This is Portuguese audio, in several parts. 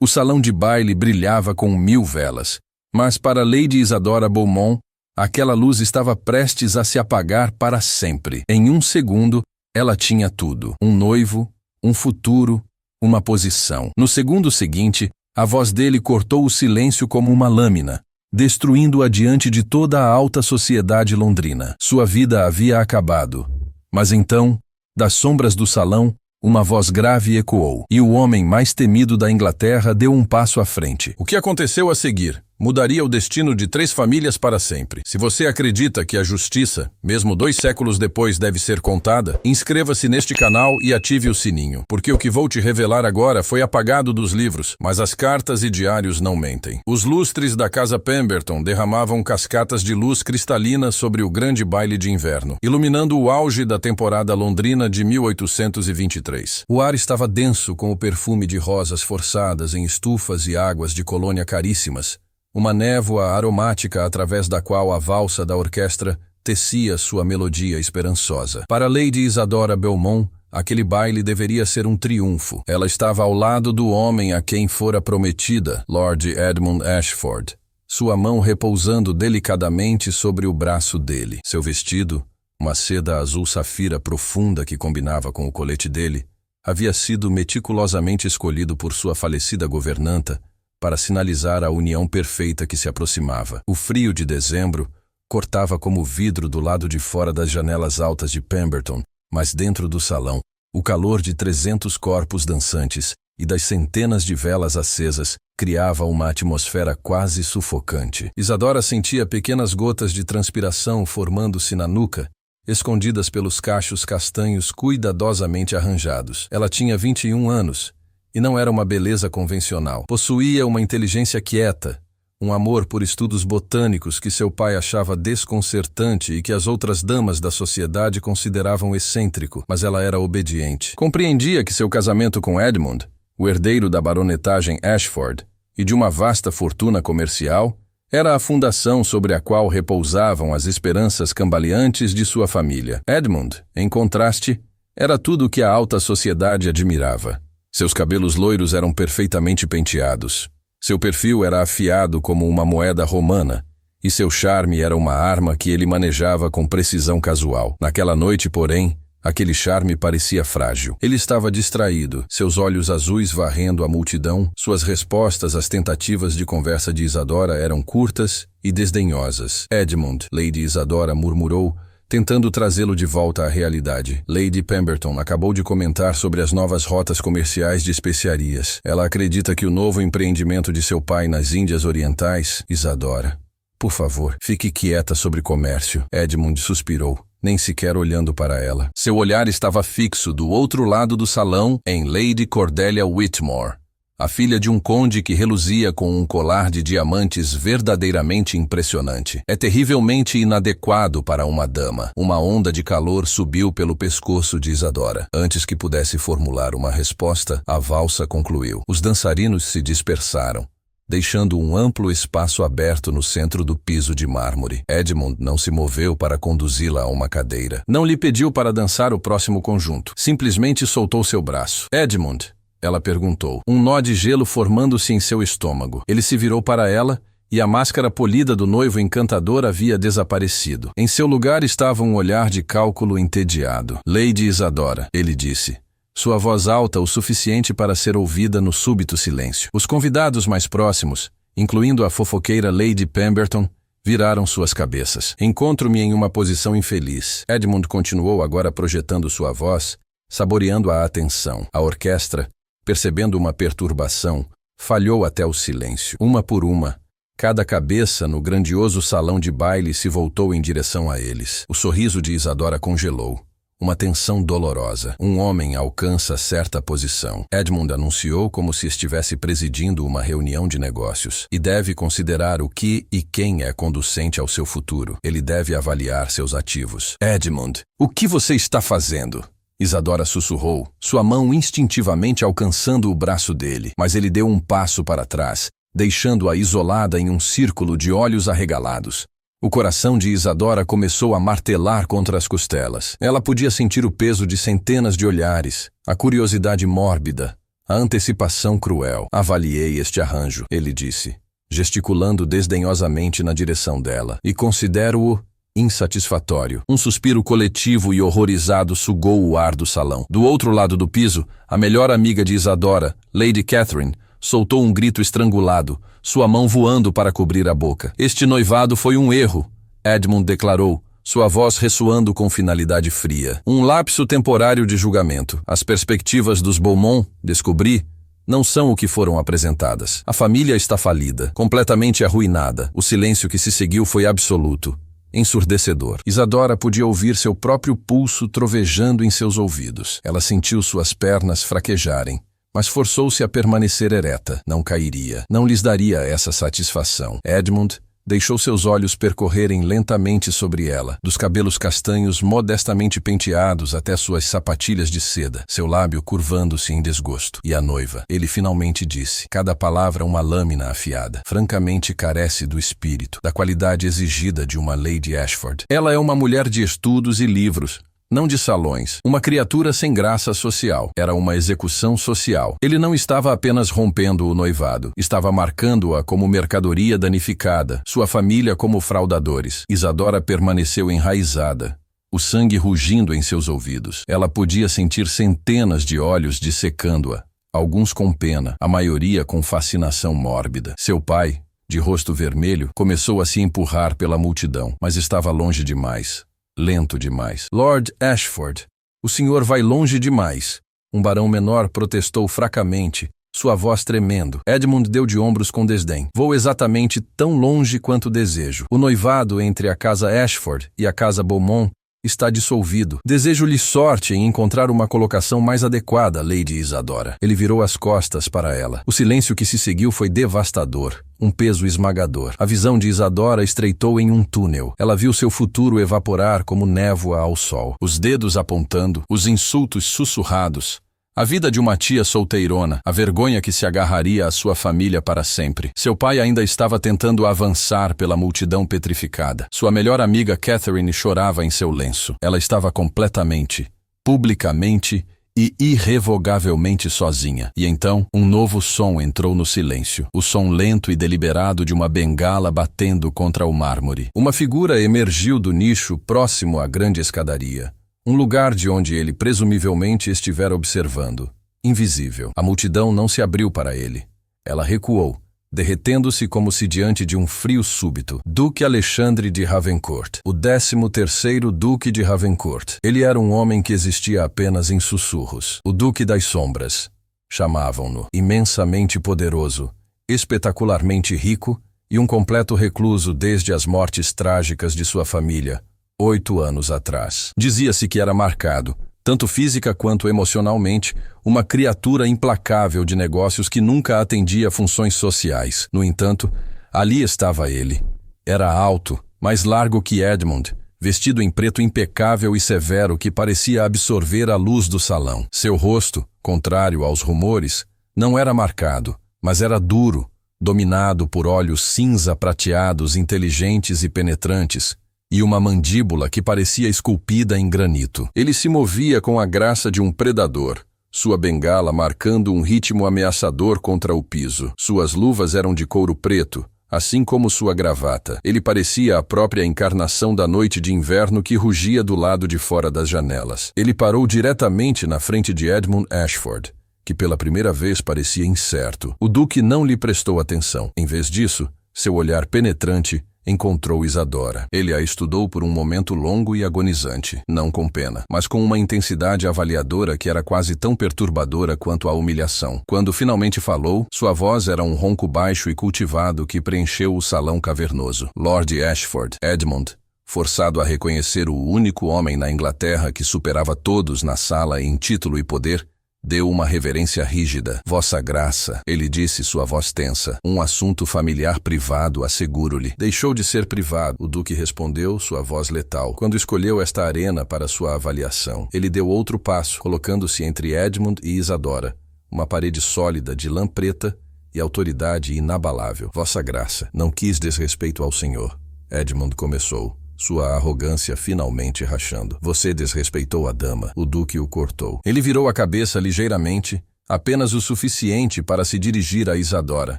O salão de baile brilhava com 1000 velas, mas para Lady Isadora Beaumont, aquela luz estava prestes a se apagar para sempre. Em um segundo, ela tinha tudo: um noivo, um futuro, uma posição. No segundo seguinte, a voz dele cortou o silêncio como uma lâmina, destruindo-a diante de toda a alta sociedade londrina. Sua vida havia acabado. Mas então, das sombras do salão, uma voz grave ecoou, e o homem mais temido da Inglaterra deu um passo à frente. O que aconteceu a seguir mudaria o destino de 3 famílias para sempre. Se você acredita que a justiça, mesmo 2 séculos depois, deve ser contada, inscreva-se neste canal e ative o sininho, porque o que vou te revelar agora foi apagado dos livros, mas as cartas e diários não mentem. Os lustres da casa Pemberton derramavam cascatas de luz cristalina sobre o grande baile de inverno, iluminando o auge da temporada londrina de 1823. O ar estava denso com o perfume de rosas forçadas em estufas e águas de colônia caríssimas, uma névoa aromática através da qual a valsa da orquestra tecia sua melodia esperançosa. Para Lady Isadora Beaumont, aquele baile deveria ser um triunfo. Ela estava ao lado do homem a quem fora prometida, Lord Edmund Ashford, sua mão repousando delicadamente sobre o braço dele. Seu vestido, uma seda azul safira profunda que combinava com o colete dele, havia sido meticulosamente escolhido por sua falecida governanta para sinalizar a união perfeita que se aproximava. O frio de dezembro cortava como vidro do lado de fora das janelas altas de Pemberton, mas dentro do salão, o calor de 300 corpos dançantes e das centenas de velas acesas criava uma atmosfera quase sufocante. Isadora sentia pequenas gotas de transpiração formando-se na nuca, escondidas pelos cachos castanhos cuidadosamente arranjados. Ela tinha 21 anos, e não era uma beleza convencional. Possuía uma inteligência quieta, um amor por estudos botânicos que seu pai achava desconcertante e que as outras damas da sociedade consideravam excêntrico, mas ela era obediente. Compreendia que seu casamento com Edmund, o herdeiro da baronetagem Ashford e de uma vasta fortuna comercial, era a fundação sobre a qual repousavam as esperanças cambaleantes de sua família. Edmund, em contraste, era tudo o que a alta sociedade admirava. Seus cabelos loiros eram perfeitamente penteados. Seu perfil era afiado como uma moeda romana, e seu charme era uma arma que ele manejava com precisão casual. Naquela noite, porém, aquele charme parecia frágil. Ele estava distraído, seus olhos azuis varrendo a multidão. Suas respostas às tentativas de conversa de Isadora eram curtas e desdenhosas. Edmund, Lady Isadora murmurou, tentando trazê-lo de volta à realidade. Lady Pemberton acabou de comentar sobre as novas rotas comerciais de especiarias. Ela acredita que o novo empreendimento de seu pai nas Índias Orientais... Isadora, por favor, fique quieta sobre comércio. Edmund suspirou, nem sequer olhando para ela. Seu olhar estava fixo do outro lado do salão em Lady Cordelia Whitmore, a filha de um conde que reluzia com um colar de diamantes verdadeiramente impressionante. É terrivelmente inadequado para uma dama. Uma onda de calor subiu pelo pescoço de Isadora. Antes que pudesse formular uma resposta, a valsa concluiu. Os dançarinos se dispersaram, deixando um amplo espaço aberto no centro do piso de mármore. Edmund não se moveu para conduzi-la a uma cadeira. Não lhe pediu para dançar o próximo conjunto. Simplesmente soltou seu braço. Edmund, ela perguntou, um nó de gelo formando-se em seu estômago. Ele se virou para ela e a máscara polida do noivo encantador havia desaparecido. Em seu lugar estava um olhar de cálculo entediado. Lady Isadora, ele disse, sua voz alta o suficiente para ser ouvida no súbito silêncio. Os convidados mais próximos, incluindo a fofoqueira Lady Pemberton, viraram suas cabeças. Encontro-me em uma posição infeliz. Edmund continuou agora projetando sua voz, saboreando a atenção. A orquestra, percebendo uma perturbação, falhou até o silêncio. Uma por uma, cada cabeça no grandioso salão de baile se voltou em direção a eles. O sorriso de Isadora congelou. Uma tensão dolorosa. Um homem alcança certa posição. Edmund anunciou como se estivesse presidindo uma reunião de negócios. E deve considerar o que e quem é conducente ao seu futuro. Ele deve avaliar seus ativos. Edmund, o que você está fazendo? Isadora sussurrou, sua mão instintivamente alcançando o braço dele, mas ele deu um passo para trás, deixando-a isolada em um círculo de olhos arregalados. O coração de Isadora começou a martelar contra as costelas. Ela podia sentir o peso de centenas de olhares, a curiosidade mórbida, A antecipação cruel. Avaliei este arranjo, ele disse, gesticulando desdenhosamente na direção dela, e considero-o insatisfatório. Um suspiro coletivo e horrorizado sugou o ar do salão. Do outro lado do piso, a melhor amiga de Isadora, Lady Catherine, soltou um grito estrangulado, sua mão voando para cobrir a boca. Este noivado foi um erro, Edmund declarou, sua voz ressoando com finalidade fria. Um lapso temporário de julgamento. As perspectivas dos Beaumont, descobri, não são o que foram apresentadas. A família está falida, completamente arruinada. O silêncio que se seguiu foi absoluto, ensurdecedor. Isadora podia ouvir seu próprio pulso trovejando em seus ouvidos. Ela sentiu suas pernas fraquejarem, mas forçou-se a permanecer ereta. Não cairia. Não lhes daria essa satisfação. Edmund deixou seus olhos percorrerem lentamente sobre ela, dos cabelos castanhos modestamente penteados até suas sapatilhas de seda, seu lábio curvando-se em desgosto. E a noiva, ele finalmente disse, cada palavra uma lâmina afiada, francamente carece do espírito, da qualidade exigida de uma Lady Ashford. Ela é uma mulher de estudos e livros, não de salões, uma criatura sem graça social. Era uma execução social. Ele não estava apenas rompendo o noivado, estava marcando-a como mercadoria danificada, sua família como fraudadores. Isadora permaneceu enraizada, o sangue rugindo em seus ouvidos. Ela podia sentir centenas de olhos dissecando-a, alguns com pena, a maioria com fascinação mórbida. Seu pai, de rosto vermelho, começou a se empurrar pela multidão, mas estava longe demais. Lento demais. Lord Ashford, o senhor vai longe demais. Um barão menor protestou fracamente, sua voz tremendo. Edmund deu de ombros com desdém. Vou exatamente tão longe quanto desejo. O noivado entre a casa Ashford e a casa Beaumont está dissolvido. Desejo-lhe sorte em encontrar uma colocação mais adequada, Lady Isadora. Ele virou as costas para ela. O silêncio que se seguiu foi devastador. Um peso esmagador. A visão de Isadora estreitou em um túnel. Ela viu seu futuro evaporar como névoa ao sol. Os dedos apontando, os insultos sussurrados. A vida de uma tia solteirona, a vergonha que se agarraria à sua família para sempre. Seu pai ainda estava tentando avançar pela multidão petrificada. Sua melhor amiga Catherine chorava em seu lenço. Ela estava completamente, publicamente e irrevogavelmente sozinha. E então, um novo som entrou no silêncio. O som lento e deliberado de uma bengala batendo contra o mármore. Uma figura emergiu do nicho próximo à grande escadaria. Um lugar de onde ele presumivelmente estivera observando. Invisível. A multidão não se abriu para ele. Ela recuou, derretendo-se como se diante de um frio súbito. Duque Alexandre de Ravencourt. O 13º Duque de Ravencourt. Ele era um homem que existia apenas em sussurros. O Duque das Sombras. Chamavam-no. Imensamente poderoso, espetacularmente rico e um completo recluso desde as mortes trágicas de sua família, 8 anos atrás. Dizia-se que era marcado, tanto física quanto emocionalmente, uma criatura implacável de negócios que nunca atendia a funções sociais. No entanto, ali estava ele. Era alto, mais largo que Edmund, vestido em preto impecável e severo que parecia absorver a luz do salão. Seu rosto, contrário aos rumores, não era marcado, mas era duro, dominado por olhos cinza prateados inteligentes e penetrantes, e uma mandíbula que parecia esculpida em granito. Ele se movia com a graça de um predador, sua bengala marcando um ritmo ameaçador contra o piso. Suas luvas eram de couro preto, assim como sua gravata. Ele parecia a própria encarnação da noite de inverno que rugia do lado de fora das janelas. Ele parou diretamente na frente de Edmund Ashford, que pela primeira vez parecia incerto. O duque não lhe prestou atenção. Em vez disso, seu olhar penetrante encontrou Isadora. Ele a estudou por um momento longo e agonizante, não com pena, mas com uma intensidade avaliadora que era quase tão perturbadora quanto a humilhação. Quando finalmente falou, sua voz era um ronco baixo e cultivado que preencheu o salão cavernoso. Lord Ashford, Edmund, forçado a reconhecer o único homem na Inglaterra que superava todos na sala em título e poder, deu uma reverência rígida. Vossa Graça, ele disse, sua voz tensa. Um assunto familiar privado, asseguro-lhe. Deixou de ser privado, o duque respondeu, sua voz letal. Quando escolheu esta arena para sua avaliação, ele deu outro passo, colocando-se entre Edmund e Isadora. Uma parede sólida de lã preta e autoridade inabalável. Vossa Graça, não quis desrespeito ao senhor. Edmund começou, sua arrogância finalmente rachando. Você desrespeitou a dama. O duque o cortou. Ele virou a cabeça ligeiramente, apenas o suficiente para se dirigir a Isadora,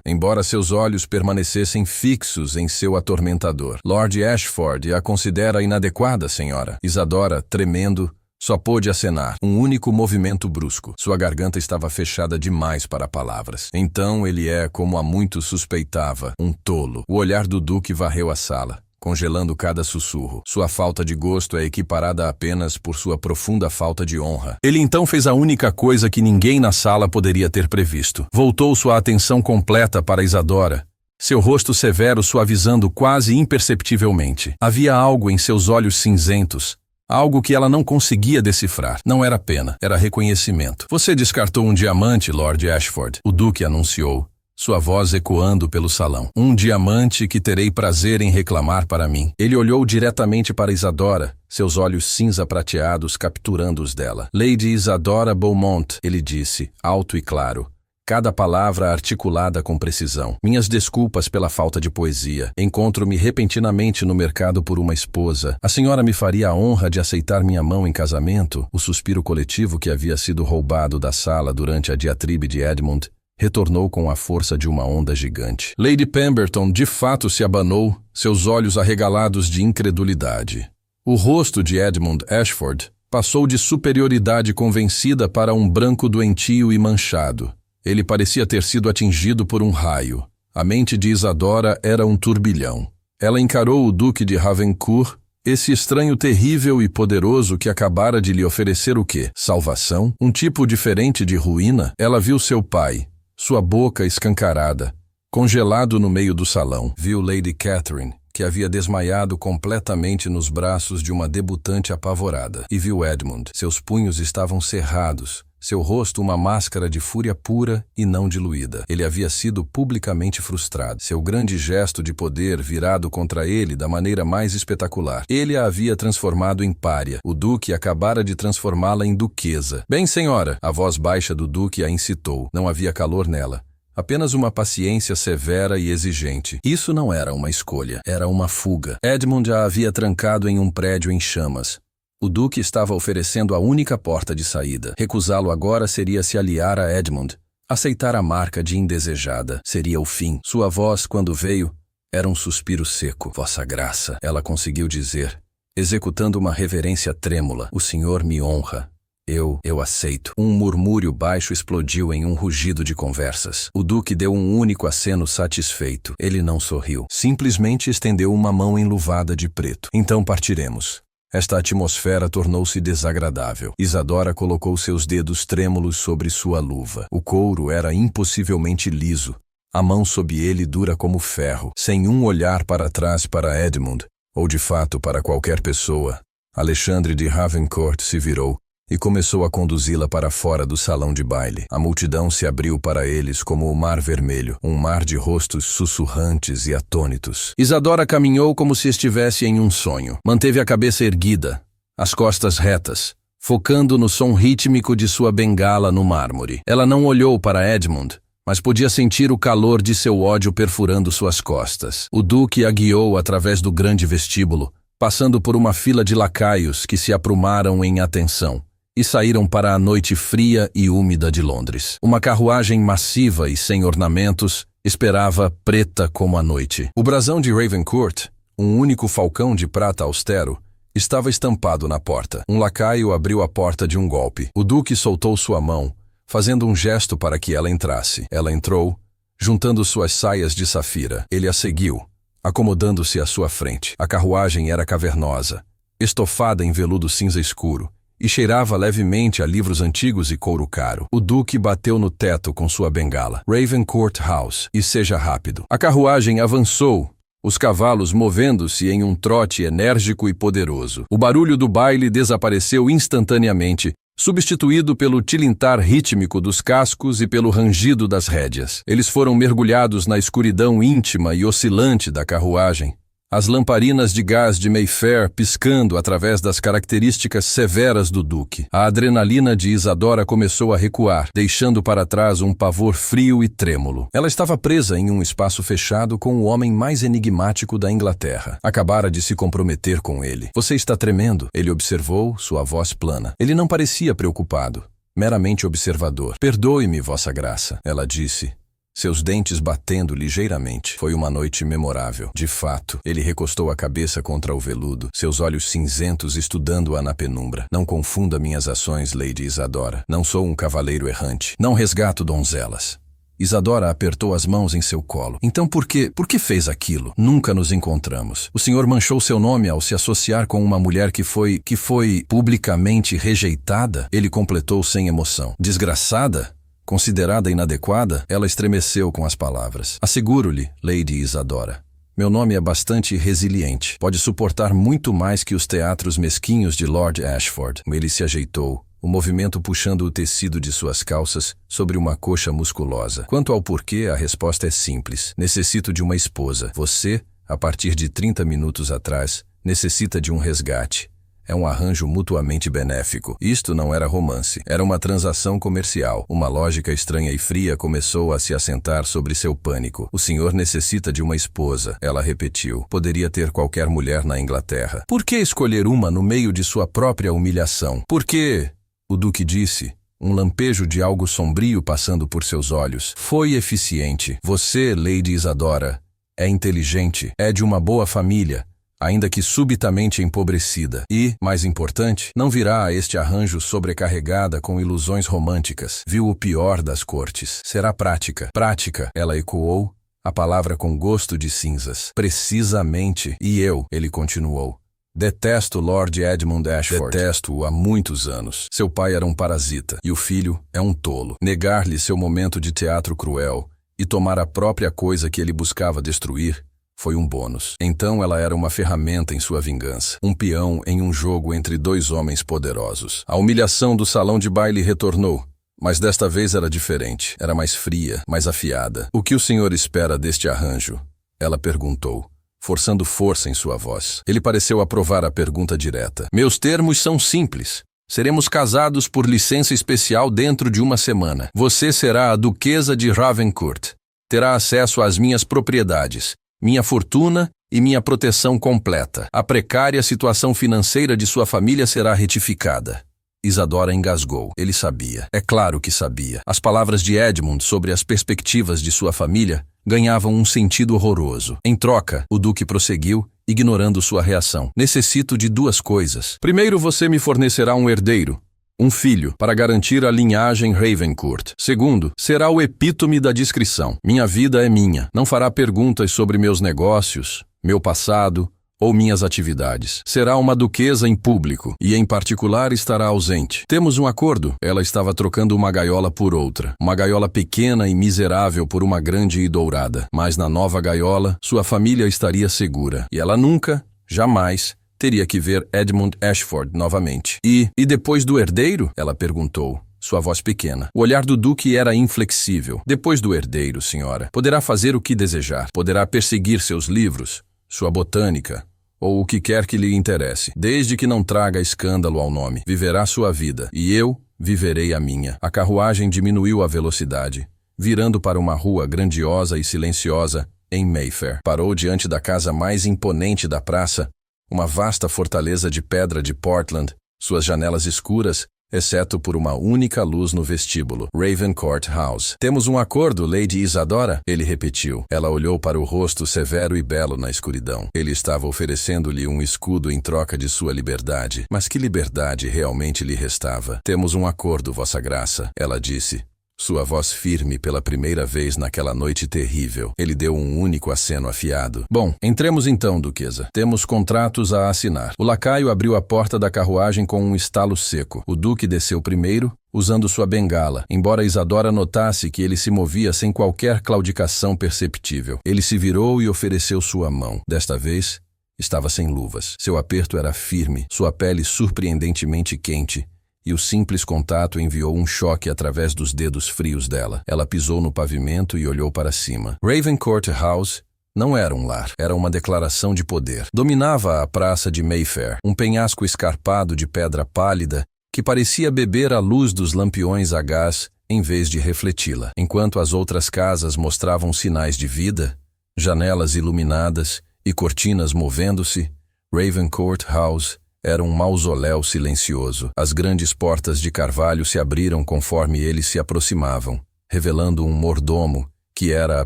embora seus olhos permanecessem fixos em seu atormentador. Lord Ashford a considera inadequada, senhora. Isadora, tremendo, só pôde acenar. Um único movimento brusco. Sua garganta estava fechada demais para palavras. Então ele é, como há muito suspeitava, um tolo. O olhar do Duque varreu a sala, congelando cada sussurro. Sua falta de gosto é equiparada apenas por sua profunda falta de honra. Ele então fez a única coisa que ninguém na sala poderia ter previsto. Voltou sua atenção completa para Isadora, seu rosto severo suavizando quase imperceptivelmente. Havia algo em seus olhos cinzentos, algo que ela não conseguia decifrar. Não era pena, era reconhecimento. Você descartou um diamante, Lord Ashford, o Duque anunciou, sua voz ecoando pelo salão. Um diamante que terei prazer em reclamar para mim. Ele olhou diretamente para Isadora, seus olhos cinza prateados capturando os dela. Lady Isadora Beaumont, ele disse, alto e claro, cada palavra articulada com precisão. Minhas desculpas pela falta de poesia. Encontro-me repentinamente no mercado por uma esposa. A senhora me faria a honra de aceitar minha mão em casamento? O suspiro coletivo que havia sido roubado da sala durante a diatribe de Edmund retornou com a força de uma onda gigante. Lady Pemberton de fato se abanou, seus olhos arregalados de incredulidade. O rosto de Edmund Ashford passou de superioridade convencida para um branco doentio e manchado. Ele parecia ter sido atingido por um raio. A mente de Isadora era um turbilhão. Ela encarou o Duque de Ravencourt, esse estranho terrível e poderoso que acabara de lhe oferecer o quê? Salvação? Um tipo diferente de ruína? Ela viu seu pai, sua boca escancarada, congelado no meio do salão. Viu Lady Catherine, que havia desmaiado completamente nos braços de uma debutante apavorada. E viu Edmund. Seus punhos estavam cerrados, seu rosto uma máscara de fúria pura e não diluída. Ele havia sido publicamente frustrado. Seu grande gesto de poder virado contra ele da maneira mais espetacular. Ele a havia transformado em pária. O Duque acabara de transformá-la em duquesa. Bem, senhora, a voz baixa do Duque a incitou. Não havia calor nela. Apenas uma paciência severa e exigente. Isso não era uma escolha, era uma fuga. Edmund a havia trancado em um prédio em chamas. O Duque estava oferecendo a única porta de saída. Recusá-lo agora seria se aliar a Edmund. Aceitar a marca de indesejada seria o fim. Sua voz, quando veio, era um suspiro seco. Vossa Graça, ela conseguiu dizer, executando uma reverência trêmula. O senhor me honra. Eu aceito. Um murmúrio baixo explodiu em um rugido de conversas. O Duque deu um único aceno satisfeito. Ele não sorriu. Simplesmente estendeu uma mão enluvada de preto. Então partiremos. Esta atmosfera tornou-se desagradável. Isadora colocou seus dedos trêmulos sobre sua luva. O couro era impossivelmente liso. A mão sob ele dura como ferro. Sem um olhar para trás para Edmund, ou de fato para qualquer pessoa, Alexandre de Ravencourt se virou e começou a conduzi-la para fora do salão de baile. A multidão se abriu para eles como o mar vermelho, um mar de rostos sussurrantes e atônitos. Isadora caminhou como se estivesse em um sonho. Manteve a cabeça erguida, as costas retas, focando no som rítmico de sua bengala no mármore. Ela não olhou para Edmund, mas podia sentir o calor de seu ódio perfurando suas costas. O Duque a guiou através do grande vestíbulo, passando por uma fila de lacaios que se aprumaram em atenção e saíram para a noite fria e úmida de Londres. Uma carruagem massiva e sem ornamentos esperava, preta como a noite. O brasão de Ravencourt, um único falcão de prata austero, estava estampado na porta. Um lacaio abriu a porta de um golpe. O Duque soltou sua mão, fazendo um gesto para que ela entrasse. Ela entrou, juntando suas saias de safira. Ele a seguiu, acomodando-se à sua frente. A carruagem era cavernosa, estofada em veludo cinza escuro, e cheirava levemente a livros antigos e couro caro. O Duque bateu no teto com sua bengala. Ravencourt House. E seja rápido. A carruagem avançou, os cavalos movendo-se em um trote enérgico e poderoso. O barulho do baile desapareceu instantaneamente, substituído pelo tilintar rítmico dos cascos e pelo rangido das rédeas. Eles foram mergulhados na escuridão íntima e oscilante da carruagem, as lamparinas de gás de Mayfair piscando através das características severas do Duque. A adrenalina de Isadora começou a recuar, deixando para trás um pavor frio e trêmulo. Ela estava presa em um espaço fechado com o homem mais enigmático da Inglaterra. Acabara de se comprometer com ele. Você está tremendo, ele observou, sua voz plana. Ele não parecia preocupado. meramente observador. Perdoe-me, Vossa Graça, ela disse, seus dentes batendo ligeiramente. Foi uma noite memorável. De fato, ele recostou a cabeça contra o veludo, seus olhos cinzentos estudando-a na penumbra. Não confunda minhas ações, Lady Isadora. Não sou um cavaleiro errante. Não resgato donzelas. Isadora apertou as mãos em seu colo. Então por que fez aquilo? Nunca nos encontramos. O senhor manchou seu nome ao se associar com uma mulher que foi publicamente rejeitada? Ele completou sem emoção. Desgraçada? Considerada inadequada, ela estremeceu com as palavras. Asseguro-lhe, Lady Isadora, meu nome é bastante resiliente. Pode suportar muito mais que os teatros mesquinhos de Lord Ashford. Ele se ajeitou, o movimento puxando o tecido de suas calças sobre uma coxa musculosa. Quanto ao porquê, a resposta é simples. Necessito de uma esposa. Você, a partir de 30 minutos atrás, necessita de um resgate. É um arranjo mutuamente benéfico. Isto não era romance. Era uma transação comercial. Uma lógica estranha e fria começou a se assentar sobre seu pânico. O senhor necessita de uma esposa, ela repetiu. Poderia ter qualquer mulher na Inglaterra. Por que escolher uma no meio de sua própria humilhação? Por que? O duque disse, um lampejo de algo sombrio passando por seus olhos. Foi eficiente. Você, Lady Isadora, é inteligente, é de uma boa família, ainda que subitamente empobrecida. E, mais importante, não virá a este arranjo sobrecarregada com ilusões românticas. Viu o pior das cortes. Será prática. Prática, ela ecoou, a palavra com gosto de cinzas. Precisamente. E eu, ele continuou. Detesto Lord Edmund Ashford. Detesto-o há muitos anos. Seu pai era um parasita, e o filho é um tolo. Negar-lhe seu momento de teatro cruel e tomar a própria coisa que ele buscava destruir foi um bônus. Então ela era uma ferramenta em sua vingança, um peão em um jogo entre dois homens poderosos. A humilhação do salão de baile retornou, mas desta vez era diferente. Era mais fria, mais afiada. O que o senhor espera deste arranjo? Ela perguntou, forçando força em sua voz. Ele pareceu aprovar a pergunta direta. Meus termos são simples. Seremos casados por licença especial dentro de uma semana. Você será a duquesa de Ravencourt. Terá acesso às minhas propriedades, minha fortuna e minha proteção completa. A precária situação financeira de sua família será retificada. Isadora engasgou. Ele sabia. É claro que sabia. As palavras de Edmund sobre as perspectivas de sua família ganhavam um sentido horroroso. Em troca, o duque prosseguiu, ignorando sua reação. Necessito de duas coisas. Primeiro, você me fornecerá um herdeiro, um filho, para garantir a linhagem Ravencourt. Segundo, será o epítome da discrição. Minha vida é minha. Não fará perguntas sobre meus negócios, meu passado ou minhas atividades. Será uma duquesa em público e, em particular, estará ausente. Temos um acordo? Ela estava trocando uma gaiola por outra. Uma gaiola pequena e miserável por uma grande e dourada. Mas na nova gaiola, sua família estaria segura. E ela nunca, jamais, teria que ver Edmund Ashford novamente. E depois do herdeiro? Ela perguntou, sua voz pequena. O olhar do duque era inflexível. Depois do herdeiro, senhora, poderá fazer o que desejar. Poderá perseguir seus livros, sua botânica, ou o que quer que lhe interesse, desde que não traga escândalo ao nome. Viverá sua vida, e eu viverei a minha. A carruagem diminuiu a velocidade, virando para uma rua grandiosa e silenciosa em Mayfair. Parou diante da casa mais imponente da praça, uma vasta fortaleza de pedra de Portland, suas janelas escuras, exceto por uma única luz no vestíbulo. Ravencourt House. Temos um acordo, Lady Isadora? Ele repetiu. Ela olhou para o rosto severo e belo na escuridão. Ele estava oferecendo-lhe um escudo em troca de sua liberdade. Mas que liberdade realmente lhe restava? Temos um acordo, Vossa Graça, ela disse. Sua voz firme pela primeira vez naquela noite terrível. Ele deu um único aceno afiado. Bom, entremos então, duquesa. Temos contratos a assinar. O lacaio abriu a porta da carruagem com um estalo seco. O duque desceu primeiro, usando sua bengala, embora Isadora notasse que ele se movia sem qualquer claudicação perceptível. Ele se virou e ofereceu sua mão. Desta vez, estava sem luvas. Seu aperto era firme, sua pele surpreendentemente quente, e o simples contato enviou um choque através dos dedos frios dela. Ela pisou no pavimento e olhou para cima. Ravencourt House não era um lar, era uma declaração de poder. Dominava a praça de Mayfair, um penhasco escarpado de pedra pálida que parecia beber a luz dos lampiões a gás em vez de refleti-la. Enquanto as outras casas mostravam sinais de vida, janelas iluminadas e cortinas movendo-se, Ravencourt House Era um mausoléu silencioso. As grandes portas de carvalho se abriram conforme eles se aproximavam, revelando um mordomo que era a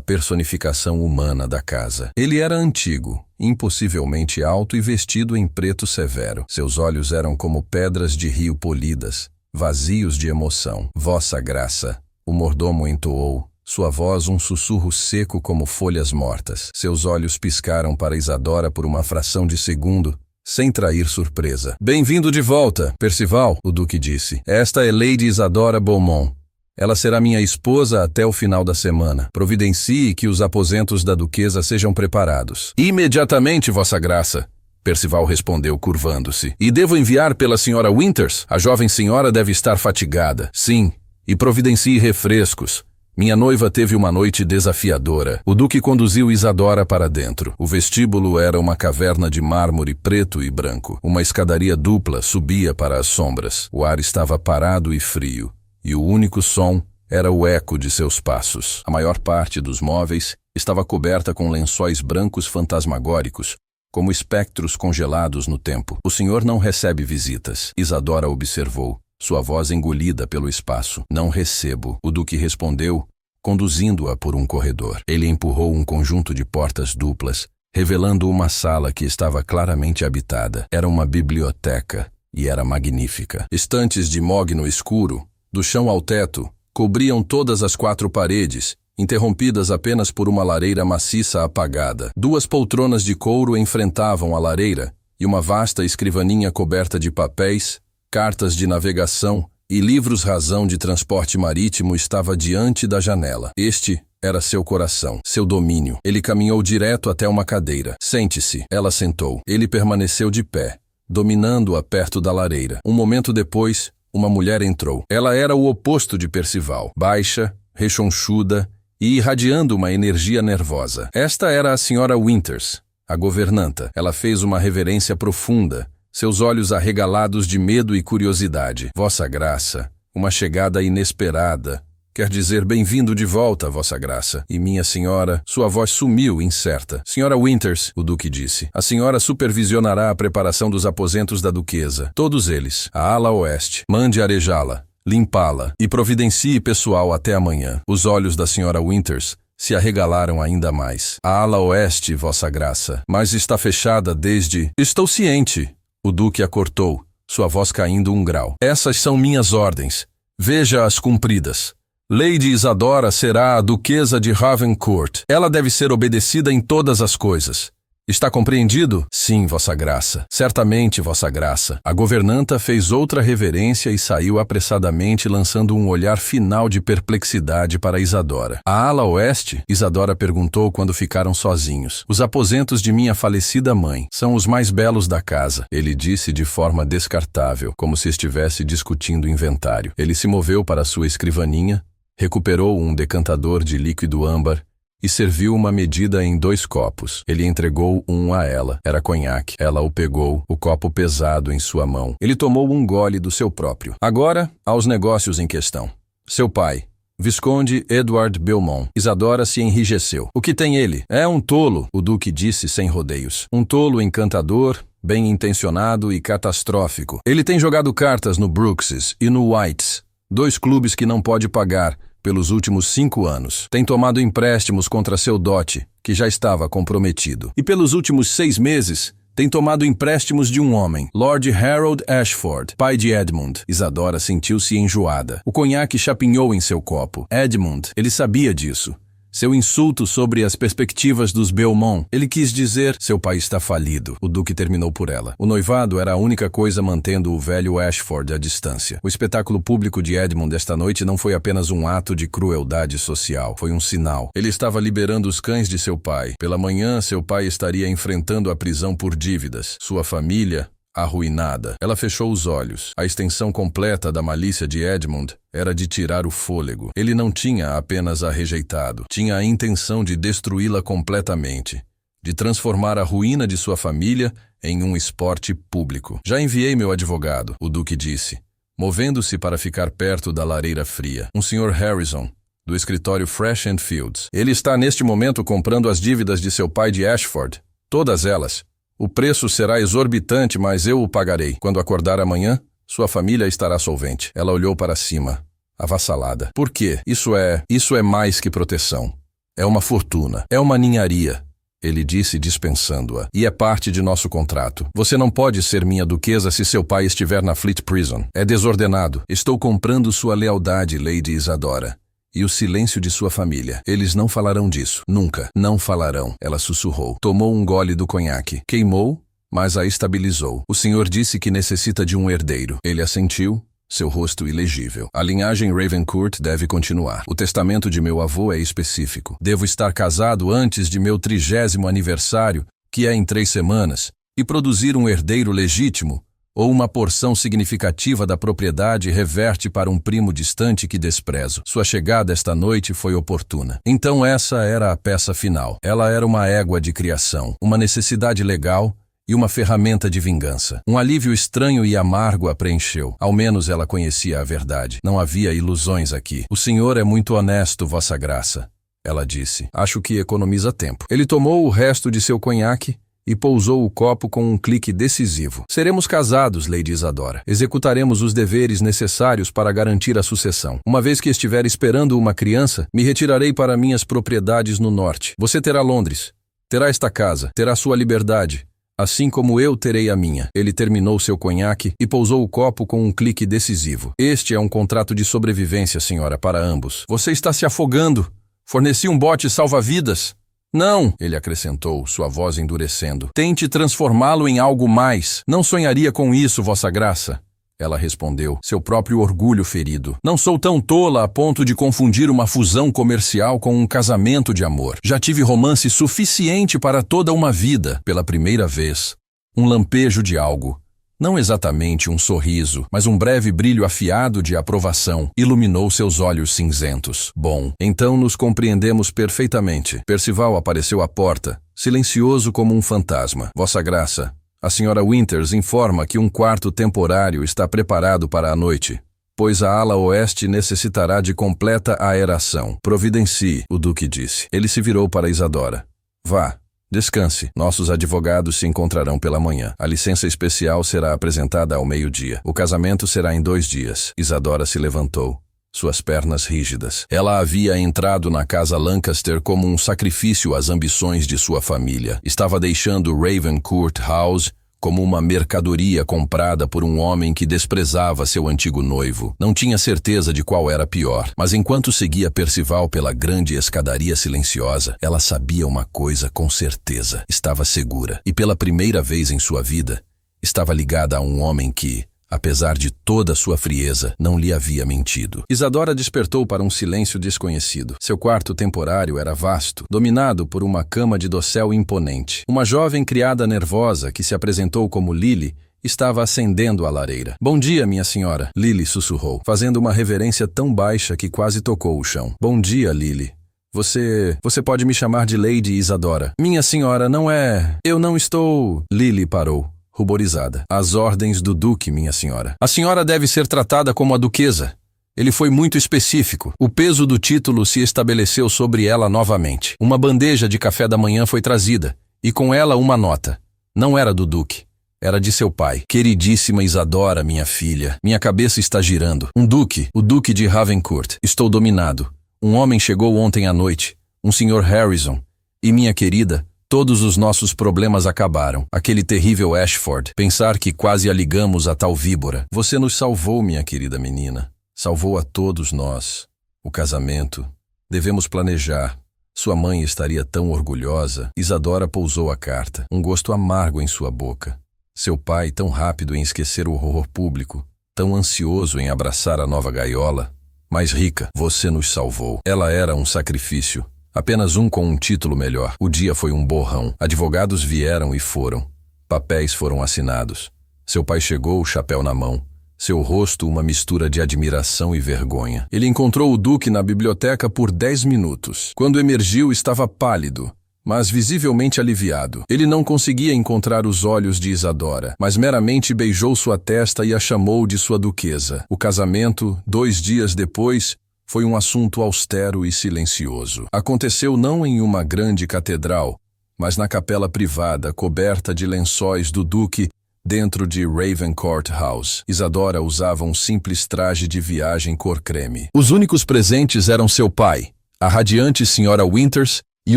personificação humana da casa. Ele era antigo, impossivelmente alto e vestido em preto severo. Seus olhos eram como pedras de rio polidas, vazios de emoção. Vossa Graça, o mordomo entoou, sua voz um sussurro seco como folhas mortas. Seus olhos piscaram para Isadora por uma fração de segundo, sem trair surpresa. Bem-vindo de volta, Percival, o Duque disse. Esta é Lady Isadora Beaumont. Ela será minha esposa até o final da semana. Providencie que os aposentos da duquesa sejam preparados. Imediatamente, Vossa Graça, Percival respondeu curvando-se. E devo enviar pela senhora Winters? A jovem senhora deve estar fatigada. Sim, e providencie refrescos. Minha noiva teve uma noite desafiadora. O Duque conduziu Isadora para dentro. O vestíbulo era uma caverna de mármore preto e branco. Uma escadaria dupla subia para as sombras. O ar estava parado e frio, e o único som era o eco de seus passos. A maior parte dos móveis estava coberta com lençóis brancos fantasmagóricos, como espectros congelados no tempo. O senhor não recebe visitas, Isadora observou, sua voz engolida pelo espaço. Não recebo, o Duque respondeu, conduzindo-a por um corredor. Ele empurrou um conjunto de portas duplas, revelando uma sala que estava claramente habitada. Era uma biblioteca e era magnífica. Estantes de mogno escuro, do chão ao teto, cobriam todas as 4 paredes, interrompidas apenas por uma lareira maciça apagada. 2 poltronas de couro enfrentavam a lareira e uma vasta escrivaninha coberta de papéis, cartas de navegação e livros-razão de transporte marítimo estava diante da janela. Este era seu coração, seu domínio. Ele caminhou direto até uma cadeira. Sente-se. Ela sentou. Ele permaneceu de pé, dominando-a perto da lareira. Um momento depois, uma mulher entrou. Ela era o oposto de Percival, baixa, rechonchuda e irradiando uma energia nervosa. Esta era a senhora Winters, a governanta. Ela fez uma reverência profunda, seus olhos arregalados de medo e curiosidade. Vossa Graça, uma chegada inesperada. Quer dizer, bem-vindo de volta, Vossa Graça. E minha senhora, sua voz sumiu, incerta. Senhora Winters, o Duque disse, a senhora supervisionará a preparação dos aposentos da duquesa. Todos eles. A ala oeste. Mande arejá-la, limpá-la e providencie pessoal até amanhã. Os olhos da senhora Winters se arregalaram ainda mais. A ala oeste, Vossa Graça. Mas está fechada desde... Estou ciente. O Duque a cortou, sua voz caindo um grau. Essas são minhas ordens. Veja-as cumpridas. Lady Isadora será a duquesa de Ravencourt. Ela deve ser obedecida em todas as coisas. Está compreendido? Sim, Vossa Graça. Certamente, Vossa Graça. A governanta fez outra reverência e saiu apressadamente, lançando um olhar final de perplexidade para Isadora. A ala oeste? Isadora perguntou quando ficaram sozinhos. Os aposentos de minha falecida mãe são os mais belos da casa. Ele disse de forma descartável, como se estivesse discutindo inventário. Ele se moveu para sua escrivaninha, recuperou um decantador de líquido âmbar e serviu uma medida em 2 copos. Ele entregou um a ela. Era conhaque. Ela o pegou, o copo pesado em sua mão. Ele tomou um gole do seu próprio. Agora, aos negócios em questão. Seu pai, Visconde Edward Beaumont. Isadora se enrijeceu. O que tem ele? É um tolo, o Duque disse sem rodeios. Um tolo encantador, bem-intencionado e catastrófico. Ele tem jogado cartas no Brooks's e no White's, 2 clubes que não pode pagar pelos últimos 5 anos. Tem tomado empréstimos contra seu dote, que já estava comprometido. E pelos últimos 6 meses, tem tomado empréstimos de um homem, Lord Harold Ashford, pai de Edmund. Isadora sentiu-se enjoada. O conhaque chapinhou em seu copo. Edmund, ele sabia disso. Seu insulto sobre as perspectivas dos Beaumont. Ele quis dizer, seu pai está falido. O Duque terminou por ela. O noivado era a única coisa mantendo o velho Ashford à distância. O espetáculo público de Edmund esta noite não foi apenas um ato de crueldade social. Foi um sinal. Ele estava liberando os cães de seu pai. Pela manhã, seu pai estaria enfrentando a prisão por dívidas. Sua família... arruinada. Ela fechou os olhos. A extensão completa da malícia de Edmund era de tirar o fôlego. Ele não tinha apenas a rejeitado. Tinha a intenção de destruí-la completamente. De transformar a ruína de sua família em um esporte público. Já enviei meu advogado, o Duque disse, movendo-se para ficar perto da lareira fria. Um Sr. Harrison, do escritório Fresh and Fields. Ele está neste momento comprando as dívidas de seu pai de Ashford. Todas elas. O preço será exorbitante, mas eu o pagarei. Quando acordar amanhã, sua família estará solvente. Ela olhou para cima, avassalada. Por quê? Isso é mais que proteção. É uma fortuna. É uma ninharia. Ele disse, dispensando-a. E é parte de nosso contrato. Você não pode ser minha duquesa se seu pai estiver na Fleet Prison. É desordenado. Estou comprando sua lealdade, Lady Isadora. E o silêncio de sua família. Eles não falarão disso. Nunca. Não falarão. Ela sussurrou. Tomou um gole do conhaque. Queimou, mas a estabilizou. O senhor disse que necessita de um herdeiro. Ele assentiu, seu rosto ilegível. A linhagem Ravencourt deve continuar. O testamento de meu avô é específico. Devo estar casado antes de meu 30º aniversário, que é em 3 semanas, e produzir um herdeiro legítimo, ou uma porção significativa da propriedade reverte para um primo distante que desprezo. Sua chegada esta noite foi oportuna. Então essa era a peça final. Ela era uma égua de criação, uma necessidade legal e uma ferramenta de vingança. Um alívio estranho e amargo a preencheu. Ao menos ela conhecia a verdade. Não havia ilusões aqui. O senhor é muito honesto, vossa graça, ela disse. Acho que economiza tempo. Ele tomou o resto de seu conhaque e pousou o copo com um clique decisivo. Seremos casados, Lady Isadora. Executaremos os deveres necessários para garantir a sucessão. Uma vez que estiver esperando uma criança, me retirarei para minhas propriedades no norte. Você terá Londres. Terá esta casa. Terá sua liberdade. Assim como eu terei a minha. Ele terminou seu conhaque e pousou o copo com um clique decisivo. Este é um contrato de sobrevivência, senhora, para ambos. Você está se afogando. Forneci um bote salva-vidas. Não, ele acrescentou, sua voz endurecendo. Tente transformá-lo em algo mais. Não sonharia com isso, vossa graça. Ela respondeu, seu próprio orgulho ferido. Não sou tão tola a ponto de confundir uma fusão comercial com um casamento de amor. Já tive romance suficiente para toda uma vida. Pela primeira vez, um lampejo de algo. Não exatamente um sorriso, mas um breve brilho afiado de aprovação iluminou seus olhos cinzentos. Bom, então nos compreendemos perfeitamente. Percival apareceu à porta, silencioso como um fantasma. Vossa graça, a senhora Winters informa que um quarto temporário está preparado para a noite, pois a ala oeste necessitará de completa aeração. Providencie, o duque disse. Ele se virou para Isadora. Vá. Descanse. Nossos advogados se encontrarão pela manhã. A licença especial será apresentada ao meio-dia. O casamento será em 2 dias. Isadora se levantou, suas pernas rígidas. Ela havia entrado na casa Lancaster como um sacrifício às ambições de sua família. Estava deixando Ravencourt House como uma mercadoria comprada por um homem que desprezava seu antigo noivo. Não tinha certeza de qual era pior, mas enquanto seguia Percival pela grande escadaria silenciosa, ela sabia uma coisa com certeza. Estava segura, e pela primeira vez em sua vida, estava ligada a um homem que, apesar de toda sua frieza, não lhe havia mentido. Isadora despertou para um silêncio desconhecido. Seu quarto temporário era vasto, dominado por uma cama de dossel imponente. Uma jovem criada nervosa, que se apresentou como Lily, estava acendendo a lareira. Bom dia, minha senhora, Lily sussurrou, fazendo uma reverência tão baixa que quase tocou o chão. Bom dia, Lily. Você pode me chamar de Lady Isadora. Minha senhora, não é... Eu não estou... Lily parou, ruborizada. As ordens do duque, minha senhora. A senhora deve ser tratada como a duquesa. Ele foi muito específico. O peso do título se estabeleceu sobre ela novamente. Uma bandeja de café da manhã foi trazida, e com ela uma nota. Não era do duque. Era de seu pai. Queridíssima Isadora, minha filha. Minha cabeça está girando. Um duque, o duque de Ravencourt. Estou dominado. Um homem chegou ontem à noite. Um senhor Harrison. E minha querida, todos os nossos problemas acabaram. Aquele terrível Ashford. Pensar que quase a ligamos a tal víbora. Você nos salvou, minha querida menina. Salvou a todos nós. O casamento. Devemos planejar. Sua mãe estaria tão orgulhosa. Isadora pousou a carta. Um gosto amargo em sua boca. Seu pai, tão rápido em esquecer o horror público. Tão ansioso em abraçar a nova gaiola. Mais rica, você nos salvou. Ela era um sacrifício. Apenas um com um título melhor. O dia foi um borrão. Advogados vieram e foram. Papéis foram assinados. Seu pai chegou, chapéu na mão. Seu rosto uma mistura de admiração e vergonha. Ele encontrou o duque na biblioteca por 10 minutos. Quando emergiu, estava pálido, mas visivelmente aliviado. Ele não conseguia encontrar os olhos de Isadora, mas meramente beijou sua testa e a chamou de sua duquesa. O casamento, 2 dias depois, foi um assunto austero e silencioso. Aconteceu não em uma grande catedral, mas na capela privada, coberta de lençóis do duque, dentro de Ravencourt House. Isadora usava um simples traje de viagem cor creme. Os únicos presentes eram seu pai, a radiante Sra. Winters, e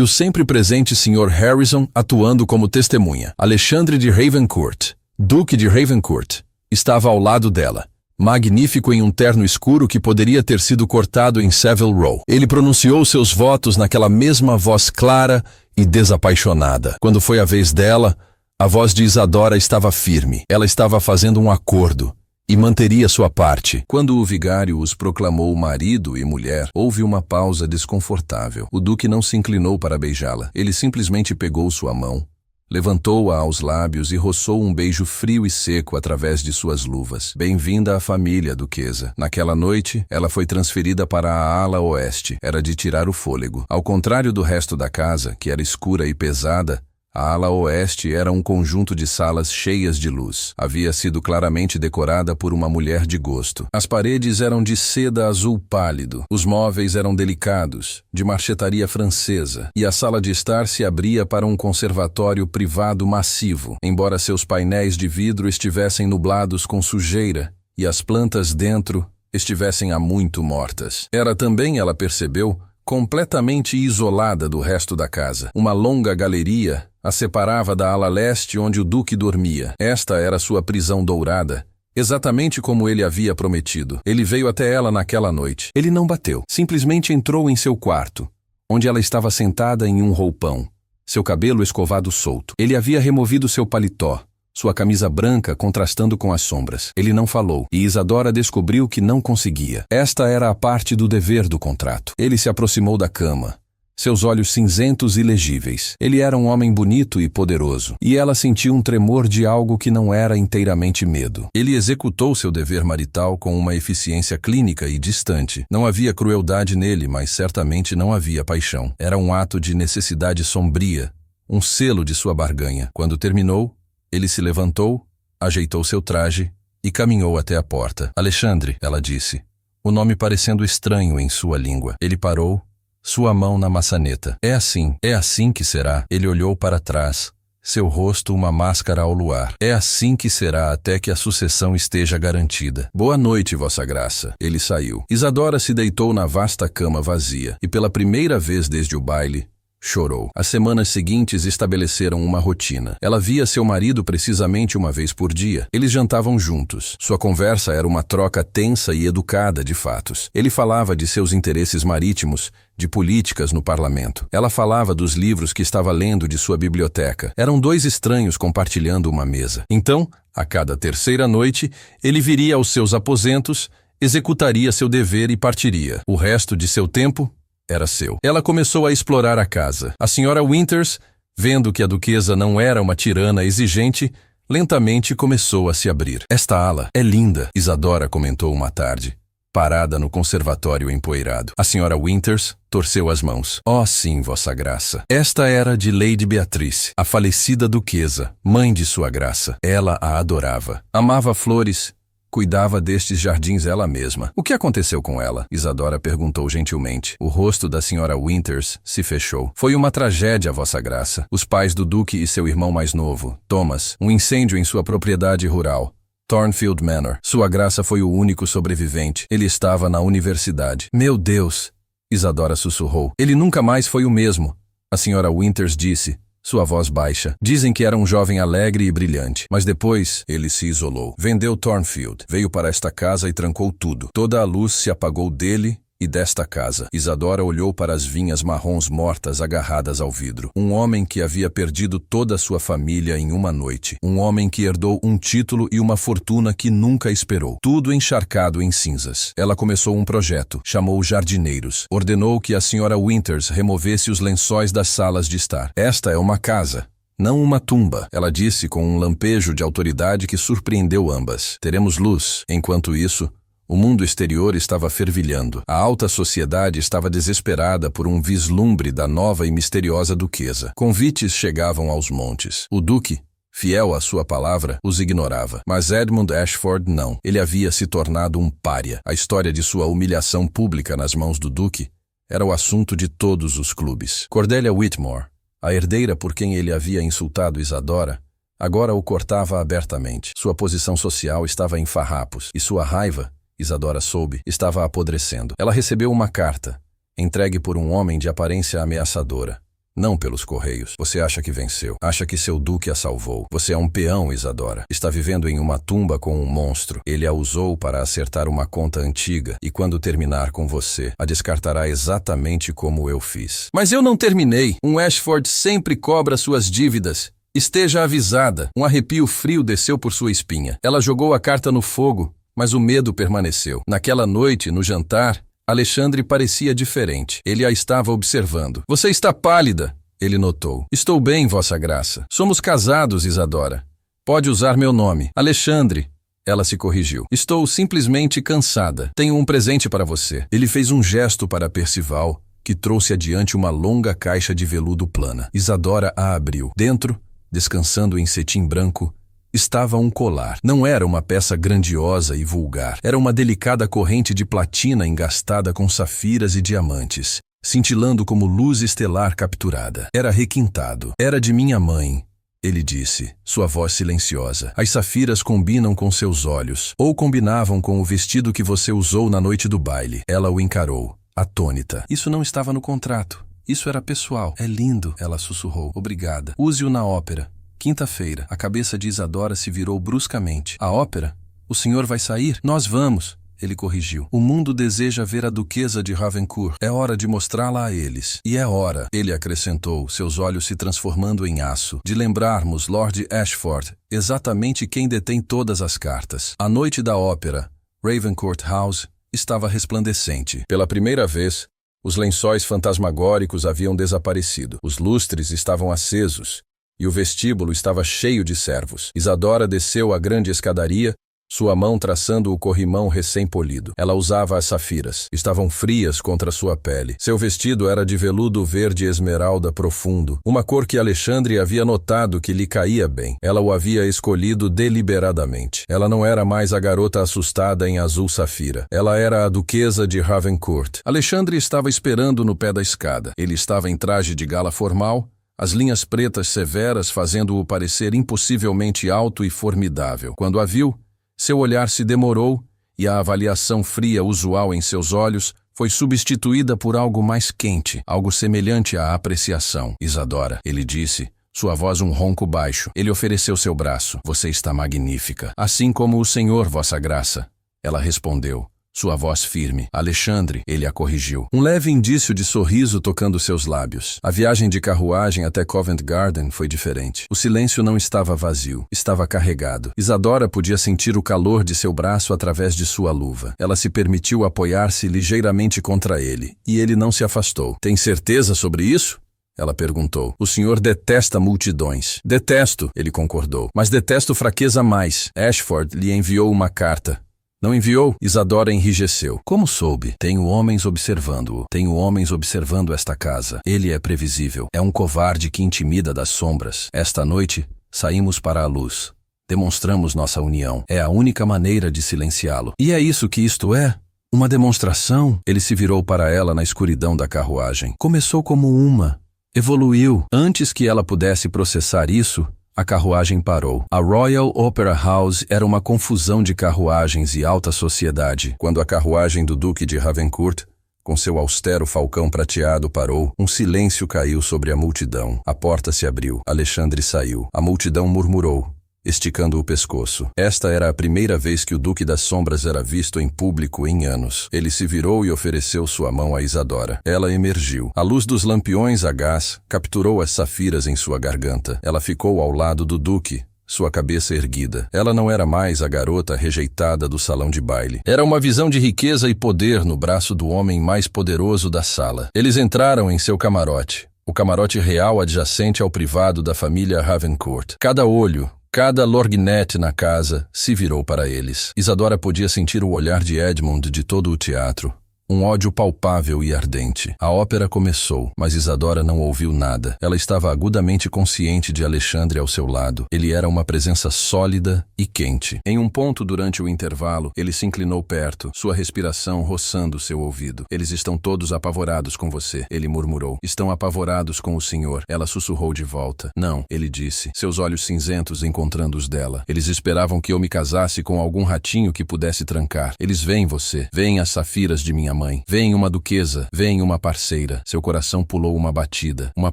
o sempre presente Sr. Harrison atuando como testemunha. Alexandre de Ravencourt, Duque de Ravencourt, estava ao lado dela, magnífico em um terno escuro que poderia ter sido cortado em Savile Row. Ele pronunciou seus votos naquela mesma voz clara e desapaixonada. Quando foi a vez dela, a voz de Isadora estava firme. Ela estava fazendo um acordo e manteria sua parte. Quando o vigário os proclamou marido e mulher, houve uma pausa desconfortável. O duque não se inclinou para beijá-la. Ele simplesmente pegou sua mão, levantou-a aos lábios e roçou um beijo frio e seco através de suas luvas. Bem-vinda à família, duquesa. Naquela noite, ela foi transferida para a ala oeste. Era de tirar o fôlego. Ao contrário do resto da casa, que era escura e pesada, a ala oeste era um conjunto de salas cheias de luz. Havia sido claramente decorada por uma mulher de gosto. As paredes eram de seda azul pálido. Os móveis eram delicados, de marchetaria francesa, e a sala de estar se abria para um conservatório privado massivo, embora seus painéis de vidro estivessem nublados com sujeira e as plantas dentro estivessem há muito mortas. Era também, ela percebeu, completamente isolada do resto da casa. Uma longa galeria a separava da ala leste onde o duque dormia. Esta era sua prisão dourada, exatamente como ele havia prometido. Ele veio até ela naquela noite. Ele não bateu. Simplesmente entrou em seu quarto, onde ela estava sentada em um roupão, seu cabelo escovado solto. Ele havia removido seu paletó, sua camisa branca contrastando com as sombras. Ele não falou, e Isadora descobriu que não conseguia. Esta era a parte do dever do contrato. Ele se aproximou da cama, seus olhos cinzentos e legíveis. Ele era um homem bonito e poderoso, e ela sentiu um tremor de algo que não era inteiramente medo. Ele executou seu dever marital com uma eficiência clínica e distante. Não havia crueldade nele, mas certamente não havia paixão. Era um ato de necessidade sombria, um selo de sua barganha. Quando terminou, ele se levantou, ajeitou seu traje e caminhou até a porta. Alexandre, ela disse, o nome parecendo estranho em sua língua. Ele parou, sua mão na maçaneta. É assim que será. Ele olhou para trás, seu rosto uma máscara ao luar. É assim que será até que a sucessão esteja garantida. Boa noite, Vossa Graça. Ele saiu. Isadora se deitou na vasta cama vazia e pela primeira vez desde o baile, chorou. As semanas seguintes estabeleceram uma rotina. Ela via seu marido precisamente uma vez por dia. Eles jantavam juntos. Sua conversa era uma troca tensa e educada de fatos. Ele falava de seus interesses marítimos, de políticas no parlamento. Ela falava dos livros que estava lendo de sua biblioteca. Eram dois estranhos compartilhando uma mesa. Então, a cada terceira noite, ele viria aos seus aposentos, executaria seu dever e partiria. O resto de seu tempo era seu. Ela começou a explorar a casa. A Sra. Winters, vendo que a duquesa não era uma tirana exigente, lentamente começou a se abrir. Esta ala é linda, Isadora comentou uma tarde, parada no conservatório empoeirado. A Sra. Winters torceu as mãos. Oh, sim, Vossa Graça. Esta era de Lady Beatrice, a falecida duquesa, mãe de Sua Graça. Ela a adorava. Amava flores, cuidava destes jardins ela mesma. O que aconteceu com ela? Isadora perguntou gentilmente. O rosto da Sra. Winters se fechou. Foi uma tragédia, Vossa Graça. Os pais do duque e seu irmão mais novo, Thomas, um incêndio em sua propriedade rural, Thornfield Manor. Sua Graça foi o único sobrevivente. Ele estava na universidade. Meu Deus! Isadora sussurrou. Ele nunca mais foi o mesmo. A Sra. Winters disse, sua voz baixa. Dizem que era um jovem alegre e brilhante, mas depois ele se isolou. Vendeu Thornfield, veio para esta casa e trancou tudo. Toda a luz se apagou dele e desta casa. Isadora olhou para as vinhas marrons mortas agarradas ao vidro. Um homem que havia perdido toda a sua família em uma noite. Um homem que herdou um título e uma fortuna que nunca esperou. Tudo encharcado em cinzas. Ela começou um projeto. Chamou jardineiros. Ordenou que a Sra. Winters removesse os lençóis das salas de estar. Esta é uma casa, não uma tumba, ela disse com um lampejo de autoridade que surpreendeu ambas. Teremos luz. Enquanto isso, o mundo exterior estava fervilhando. A alta sociedade estava desesperada por um vislumbre da nova e misteriosa duquesa. Convites chegavam aos montes. O duque, fiel à sua palavra, os ignorava. Mas Edmund Ashford não. Ele havia se tornado um pária. A história de sua humilhação pública nas mãos do duque era o assunto de todos os clubes. Cordelia Whitmore, A herdeira por quem ele havia insultado Isadora agora o cortava abertamente. Sua posição social estava em farrapos e sua raiva, Isadora soube, estava apodrecendo. Ela recebeu uma carta, entregue por um homem de aparência ameaçadora. Não pelos correios. Você acha que venceu. Acha que seu duque a salvou. Você é um peão, Isadora. Está vivendo em uma tumba com um monstro. Ele a usou para acertar uma conta antiga e quando terminar com você, a descartará exatamente como eu fiz. Mas eu não terminei. Um Ashford sempre cobra suas dívidas. Esteja avisada. Um arrepio frio desceu por sua espinha. Ela jogou a carta no fogo, mas o medo permaneceu. Naquela noite, no jantar, Alexandre parecia diferente. Ele a estava observando. Você está pálida, ele notou. Estou bem, Vossa Graça. Somos casados, Isadora. Pode usar meu nome. Alexandre. Ela se corrigiu. Estou simplesmente cansada. Tenho um presente para você. Ele fez um gesto para Percival, que trouxe adiante uma longa caixa de veludo plana. Isadora a abriu. Dentro, descansando em cetim branco, estava um colar. Não era uma peça grandiosa e vulgar. Era uma delicada corrente de platina engastada com safiras e diamantes, cintilando como luz estelar capturada. Era requintado. Era de minha mãe, ele disse, sua voz silenciosa. As safiras combinam com seus olhos, ou combinavam com o vestido que você usou na noite do baile. Ela o encarou, atônita. Isso não estava no contrato. Isso era pessoal. É lindo, ela sussurrou. Obrigada. Use-o na ópera. Quinta-feira, a cabeça de Isadora se virou bruscamente. A ópera? O senhor vai sair? Nós vamos, ele corrigiu. O mundo deseja ver a duquesa de Ravencourt. É hora de mostrá-la a eles. E é hora, ele acrescentou, seus olhos se transformando em aço, de lembrarmos Lord Ashford, exatamente quem detém todas as cartas. A noite da ópera, Ravencourt House, estava resplandecente. Pela primeira vez, os lençóis fantasmagóricos haviam desaparecido. Os lustres estavam acesos, e o vestíbulo estava cheio de servos. Isadora desceu a grande escadaria, sua mão traçando o corrimão recém-polido. Ela usava as safiras. Estavam frias contra sua pele. Seu vestido era de veludo verde esmeralda profundo, uma cor que Alexandre havia notado que lhe caía bem. Ela o havia escolhido deliberadamente. Ela não era mais a garota assustada em azul safira. Ela era a duquesa de Ravencourt. Alexandre estava esperando no pé da escada. Ele estava em traje de gala formal, as linhas pretas severas fazendo-o parecer impossivelmente alto e formidável. Quando a viu, seu olhar se demorou e a avaliação fria usual em seus olhos foi substituída por algo mais quente, algo semelhante à apreciação. Isadora, ele disse, sua voz um ronco baixo. Ele ofereceu seu braço. Você está magnífica. Assim como o senhor, Vossa Graça. Ela respondeu, sua voz firme. Alexandre, ele a corrigiu. Um leve indício de sorriso tocando seus lábios. A viagem de carruagem até Covent Garden foi diferente. O silêncio não estava vazio, estava carregado. Isadora podia sentir o calor de seu braço através de sua luva. Ela se permitiu apoiar-se ligeiramente contra ele, e ele não se afastou. Tem certeza sobre isso? Ela perguntou. O senhor detesta multidões. Detesto, ele concordou. Mas detesto fraqueza mais. Ashford lhe enviou uma carta. Não enviou? Isadora enrijeceu. Como soube? Tenho homens observando-o. Tenho homens observando esta casa. Ele é previsível. É um covarde que intimida das sombras. Esta noite, saímos para a luz. Demonstramos nossa união. É a única maneira de silenciá-lo. E é isso que isto é? Uma demonstração? Ele se virou para ela na escuridão da carruagem. Começou como uma. Evoluiu. Antes que ela pudesse processar isso, a carruagem parou. A Royal Opera House era uma confusão de carruagens e alta sociedade. Quando a carruagem do Duque de Ravencourt, com seu austero falcão prateado, parou, um silêncio caiu sobre a multidão. A porta se abriu. Alexandre saiu. A multidão murmurou, esticando o pescoço. Esta era a primeira vez que o Duque das Sombras era visto em público em anos. Ele se virou e ofereceu sua mão a Isadora. Ela emergiu. A luz dos lampiões a gás capturou as safiras em sua garganta. Ela ficou ao lado do Duque, sua cabeça erguida. Ela não era mais a garota rejeitada do salão de baile. Era uma visão de riqueza e poder no braço do homem mais poderoso da sala. Eles entraram em seu camarote, o camarote real adjacente ao privado da família Ravencourt. Cada olho, cada lorgnette na casa se virou para eles. Isadora podia sentir o olhar de Edmund de todo o teatro, um ódio palpável e ardente. A ópera começou, mas Isadora não ouviu nada. Ela estava agudamente consciente de Alexandre ao seu lado. Ele era uma presença sólida e quente. Em um ponto durante o intervalo, ele se inclinou perto, sua respiração roçando seu ouvido. Eles estão todos apavorados com você, ele murmurou. Estão apavorados com o senhor. Ela sussurrou de volta. Não, ele disse, seus olhos cinzentos encontrando os dela. Eles esperavam que eu me casasse com algum ratinho que pudesse trancar. Eles veem você, veem as safiras de minha mãe, veem uma duquesa, veem uma parceira. Seu coração pulou uma batida. Uma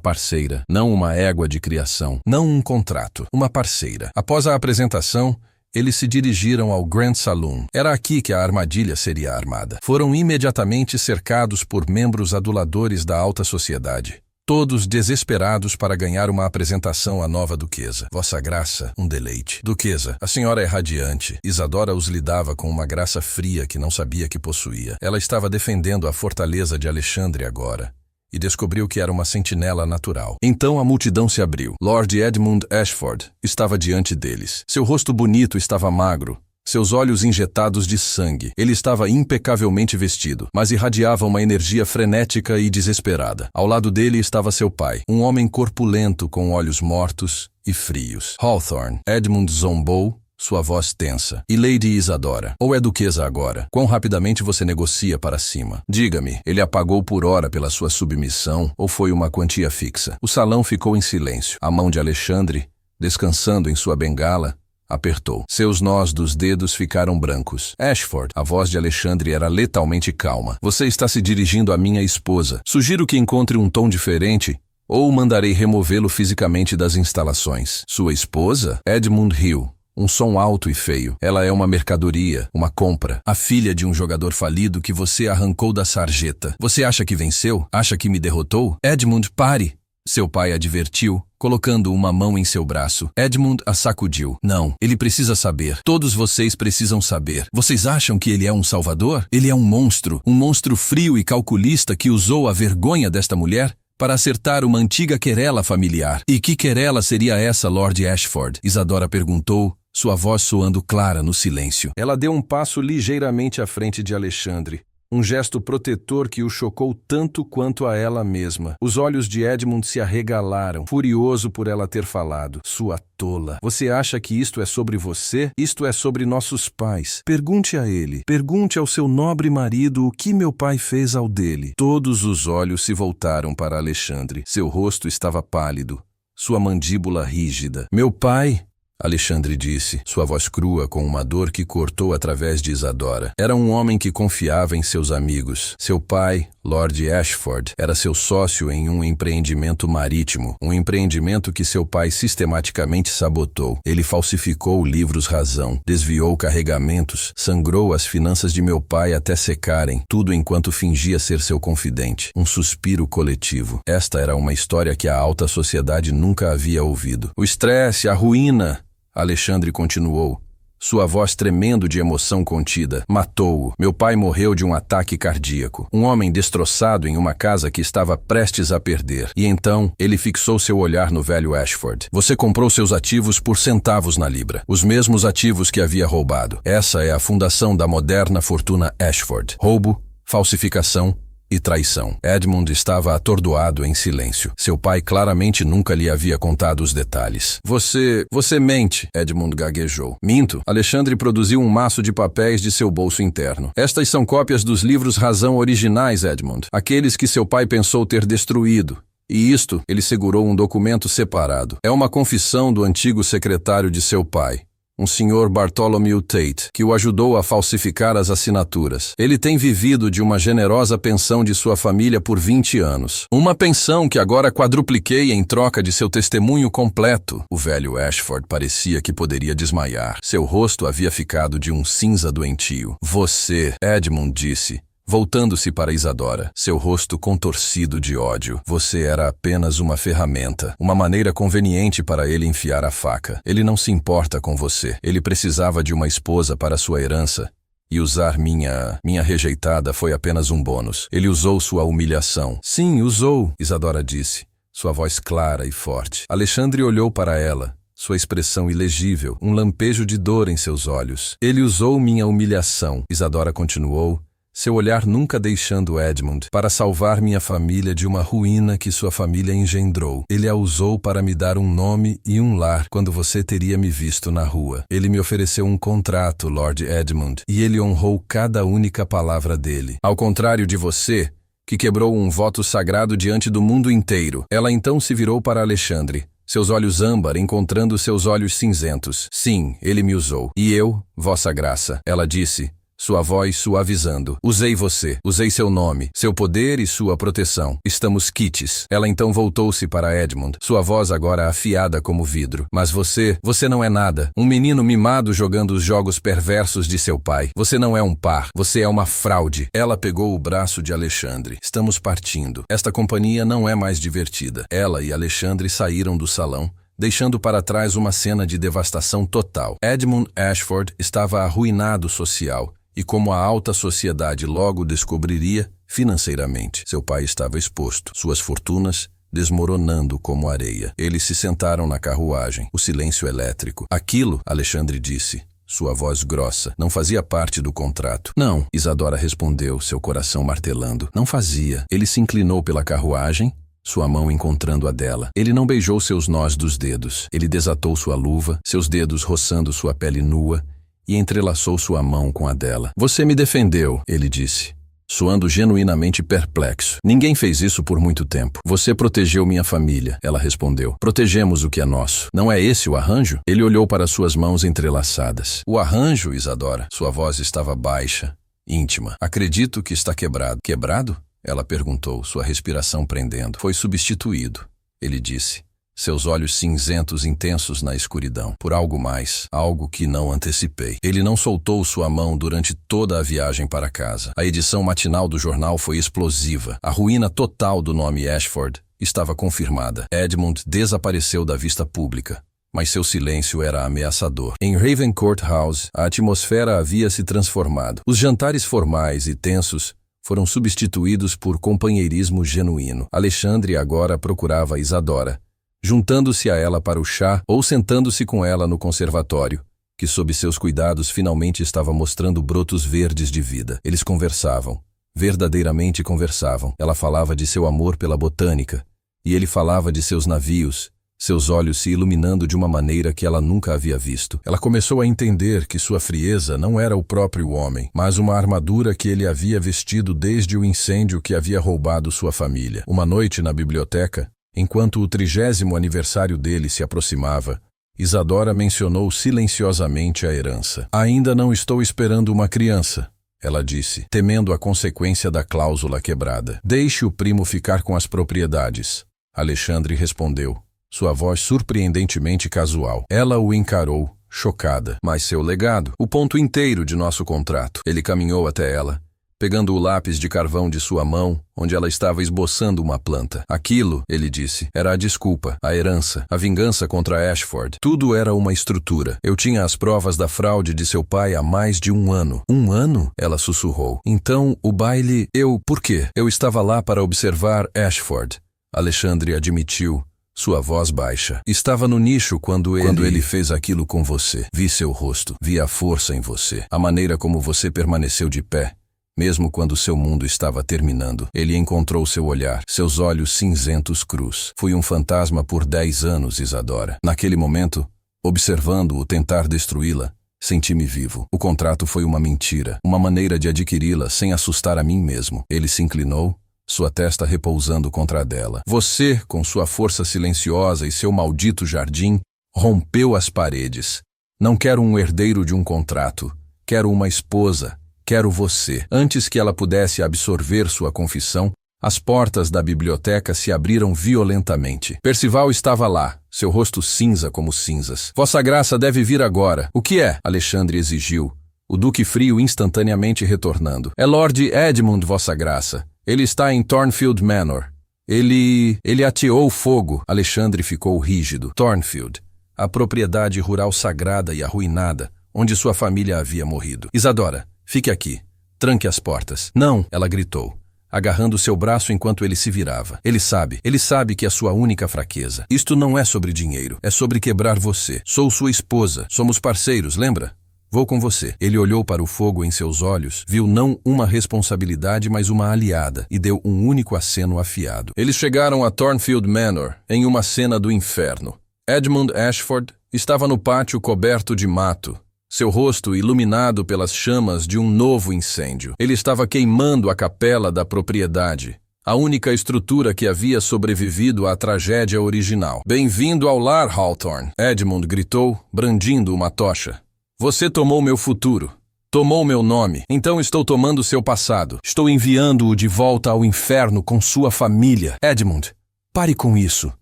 parceira, não uma égua de criação, não um contrato, uma parceira. Após a apresentação, eles se dirigiram ao Grand Saloon. Era aqui que a armadilha seria armada. Foram imediatamente cercados por membros aduladores da alta sociedade. Todos desesperados para ganhar uma apresentação à nova duquesa. Vossa graça, um deleite. Duquesa, a senhora é radiante. Isadora os lidava com uma graça fria que não sabia que possuía. Ela estava defendendo a fortaleza de Alexandre agora. E descobriu que era uma sentinela natural. Então a multidão se abriu. Lord Edmund Ashford estava diante deles. Seu rosto bonito estava magro, seus olhos injetados de sangue. Ele estava impecavelmente vestido, mas irradiava uma energia frenética e desesperada. Ao lado dele estava seu pai, um homem corpulento com olhos mortos e frios. Hawthorne. Edmund zombou, sua voz tensa. E Lady Isadora? Ou é duquesa agora? Quão rapidamente você negocia para cima? Diga-me, ele a pagou por hora pela sua submissão ou foi uma quantia fixa? O salão ficou em silêncio. A mão de Alexandre, descansando em sua bengala, apertou. Seus nós dos dedos ficaram brancos. Ashford, a voz de Alexandre era letalmente calma. Você está se dirigindo à minha esposa. Sugiro que encontre um tom diferente ou mandarei removê-lo fisicamente das instalações. Sua esposa? Edmund riu. Um som alto e feio. Ela é uma mercadoria, uma compra. A filha de um jogador falido que você arrancou da sarjeta. Você acha que venceu? Acha que me derrotou? Edmund, pare! Seu pai advertiu, colocando uma mão em seu braço. Edmund a sacudiu. Não, ele precisa saber. Todos vocês precisam saber. Vocês acham que ele é um salvador? Ele é um monstro frio e calculista que usou a vergonha desta mulher para acertar uma antiga querela familiar. E que querela seria essa, Lord Ashford? Isadora perguntou, sua voz soando clara no silêncio. Ela deu um passo ligeiramente à frente de Alexandre. Um gesto protetor que o chocou tanto quanto a ela mesma. Os olhos de Edmund se arregalaram, furioso por ela ter falado. Sua tola. Você acha que isto é sobre você? Isto é sobre nossos pais. Pergunte a ele. Pergunte ao seu nobre marido o que meu pai fez ao dele. Todos os olhos se voltaram para Alexandre. Seu rosto estava pálido, sua mandíbula rígida. Meu pai... Alexandre disse, sua voz crua com uma dor que cortou através de Isadora. Era um homem que confiava em seus amigos. Seu pai, Lord Ashford, era seu sócio em um empreendimento marítimo, um empreendimento que seu pai sistematicamente sabotou. Ele falsificou livros-razão, desviou carregamentos, sangrou as finanças de meu pai até secarem, tudo enquanto fingia ser seu confidente. Um suspiro coletivo. Esta era uma história que a alta sociedade nunca havia ouvido. O estresse, a ruína... Alexandre continuou, sua voz tremendo de emoção contida. Matou-o. Meu pai morreu de um ataque cardíaco. Um homem destroçado em uma casa que estava prestes a perder. E então, ele fixou seu olhar no velho Ashford. Você comprou seus ativos por centavos na libra. Os mesmos ativos que havia roubado. Essa é a fundação da moderna fortuna Ashford. Roubo, falsificação e traição. Edmund estava atordoado em silêncio. Seu pai claramente nunca lhe havia contado os detalhes. Você mente, Edmund gaguejou. Minto. Alexandre produziu um maço de papéis de seu bolso interno. Estas são cópias dos livros-razão originais, Edmund. Aqueles que seu pai pensou ter destruído. E isto, ele segurou um documento separado. É uma confissão do antigo secretário de seu pai, um senhor Bartholomew Tate, que o ajudou a falsificar as assinaturas. Ele tem vivido de uma generosa pensão de sua família por 20 anos. Uma pensão que agora quadrupliquei em troca de seu testemunho completo. O velho Ashford parecia que poderia desmaiar. Seu rosto havia ficado de um cinza doentio. Você, Edmund disse, voltando-se para Isadora, seu rosto contorcido de ódio. Você era apenas uma ferramenta, uma maneira conveniente para ele enfiar a faca. Ele não se importa com você. Ele precisava de uma esposa para sua herança. E usar minha rejeitada foi apenas um bônus. Ele usou sua humilhação. Sim, usou, Isadora disse, sua voz clara e forte. Alexandre olhou para ela. Sua expressão ilegível, um lampejo de dor em seus olhos. Ele usou minha humilhação, Isadora continuou, seu olhar nunca deixando Edmund, para salvar minha família de uma ruína que sua família engendrou. Ele a usou para me dar um nome e um lar quando você teria me visto na rua. Ele me ofereceu um contrato, Lord Edmund, e ele honrou cada única palavra dele. Ao contrário de você, que quebrou um voto sagrado diante do mundo inteiro. Ela então se virou para Alexandre, seus olhos âmbar encontrando seus olhos cinzentos. Sim, ele me usou. E eu, vossa graça, ela disse, sua voz suavizando. Usei você, usei seu nome, seu poder e sua proteção. Estamos quites. Ela então voltou-se para Edmund, sua voz agora afiada como vidro. Mas você não é nada. Um menino mimado jogando os jogos perversos de seu pai. Você não é um par, você é uma fraude. Ela pegou o braço de Alexandre. Estamos partindo. Esta companhia não é mais divertida. Ela e Alexandre saíram do salão, deixando para trás uma cena de devastação total. Edmund Ashford estava arruinado social, e como a alta sociedade logo descobriria, financeiramente. Seu pai estava exposto, suas fortunas desmoronando como areia. Eles se sentaram na carruagem, o silêncio elétrico. Aquilo, Alexandre disse, sua voz grossa, não fazia parte do contrato. Não, Isadora respondeu, seu coração martelando. Não fazia. Ele se inclinou pela carruagem, sua mão encontrando a dela. Ele não beijou seus nós dos dedos. Ele desatou sua luva, seus dedos roçando sua pele nua, e entrelaçou sua mão com a dela. Você me defendeu, ele disse, soando genuinamente perplexo. Ninguém fez isso por muito tempo. Você protegeu minha família, ela respondeu. Protegemos o que é nosso. Não é esse o arranjo? Ele olhou para suas mãos entrelaçadas. O arranjo, Isadora? Sua voz estava baixa, íntima. Acredito que está quebrado. Quebrado? Ela perguntou, sua respiração prendendo. Foi substituído, ele disse, seus olhos cinzentos intensos na escuridão, por algo mais, algo que não antecipei. Ele não soltou sua mão durante toda a viagem para casa. A edição matinal do jornal foi explosiva. A ruína total do nome Ashford estava confirmada. Edmund desapareceu da vista pública, mas seu silêncio era ameaçador. Em Raven Court House, a atmosfera havia se transformado. Os jantares formais e tensos foram substituídos por companheirismo genuíno. Alexandre agora procurava Isadora, juntando-se a ela para o chá ou sentando-se com ela no conservatório, que sob seus cuidados finalmente estava mostrando brotos verdes de vida. Eles conversavam, verdadeiramente conversavam. Ela falava de seu amor pela botânica, e ele falava de seus navios, seus olhos se iluminando de uma maneira que ela nunca havia visto. Ela começou a entender que sua frieza não era o próprio homem, mas uma armadura que ele havia vestido desde o incêndio que havia roubado sua família. Uma noite na biblioteca, enquanto o 30º aniversário dele se aproximava, Isadora mencionou silenciosamente a herança. Ainda não estou esperando uma criança, ela disse, temendo a consequência da cláusula quebrada. Deixe o primo ficar com as propriedades, Alexandre respondeu, sua voz surpreendentemente casual. Ela o encarou, chocada. Mas seu legado, o ponto inteiro de nosso contrato. Ele caminhou até ela, pegando o lápis de carvão de sua mão, onde ela estava esboçando uma planta. Aquilo, ele disse, era a desculpa, a herança, a vingança contra Ashford. Tudo era uma estrutura. Eu tinha as provas da fraude de seu pai há mais de 1 ano. 1 ano? Ela sussurrou. Então, o baile... Por quê? Eu estava lá para observar Ashford, Alexandre admitiu, sua voz baixa. Estava no nicho quando ele fez aquilo com você. Vi seu rosto, vi a força em você, a maneira como você permaneceu de pé, mesmo quando seu mundo estava terminando. Ele encontrou seu olhar, seus olhos cinzentos crus. Fui um fantasma por 10 anos, Isadora. Naquele momento, observando-o tentar destruí-la, senti-me vivo. O contrato foi uma mentira, uma maneira de adquiri-la sem assustar a mim mesmo. Ele se inclinou, sua testa repousando contra a dela. Você, com sua força silenciosa e seu maldito jardim, rompeu as paredes. Não quero um herdeiro de um contrato. Quero uma esposa. Quero você. Antes que ela pudesse absorver sua confissão, as portas da biblioteca se abriram violentamente. Percival estava lá, seu rosto cinza como cinzas. Vossa Graça deve vir agora. O que é? Alexandre exigiu, o Duque Frio instantaneamente retornando. É Lord Edmund, Vossa Graça. Ele está em Thornfield Manor. Ele ateou fogo. Alexandre ficou rígido. Thornfield, a propriedade rural sagrada e arruinada, onde sua família havia morrido. Isadora, fique aqui. Tranque as portas. Não, ela gritou, agarrando seu braço enquanto ele se virava. Ele sabe que é sua única fraqueza. Isto não é sobre dinheiro, é sobre quebrar você. Sou sua esposa, somos parceiros, lembra? Vou com você. Ele olhou para o fogo em seus olhos, viu não uma responsabilidade, mas uma aliada, e deu um único aceno afiado. Eles chegaram a Thornfield Manor, em uma cena do inferno. Edmund Ashford estava no pátio coberto de mato, seu rosto iluminado pelas chamas de um novo incêndio. Ele estava queimando a capela da propriedade, a única estrutura que havia sobrevivido à tragédia original. Bem-vindo ao lar, Hawthorne, Edmund gritou, brandindo uma tocha. Você tomou meu futuro. Tomou meu nome. Então estou tomando seu passado. Estou enviando-o de volta ao inferno com sua família. Edmund, pare com isso,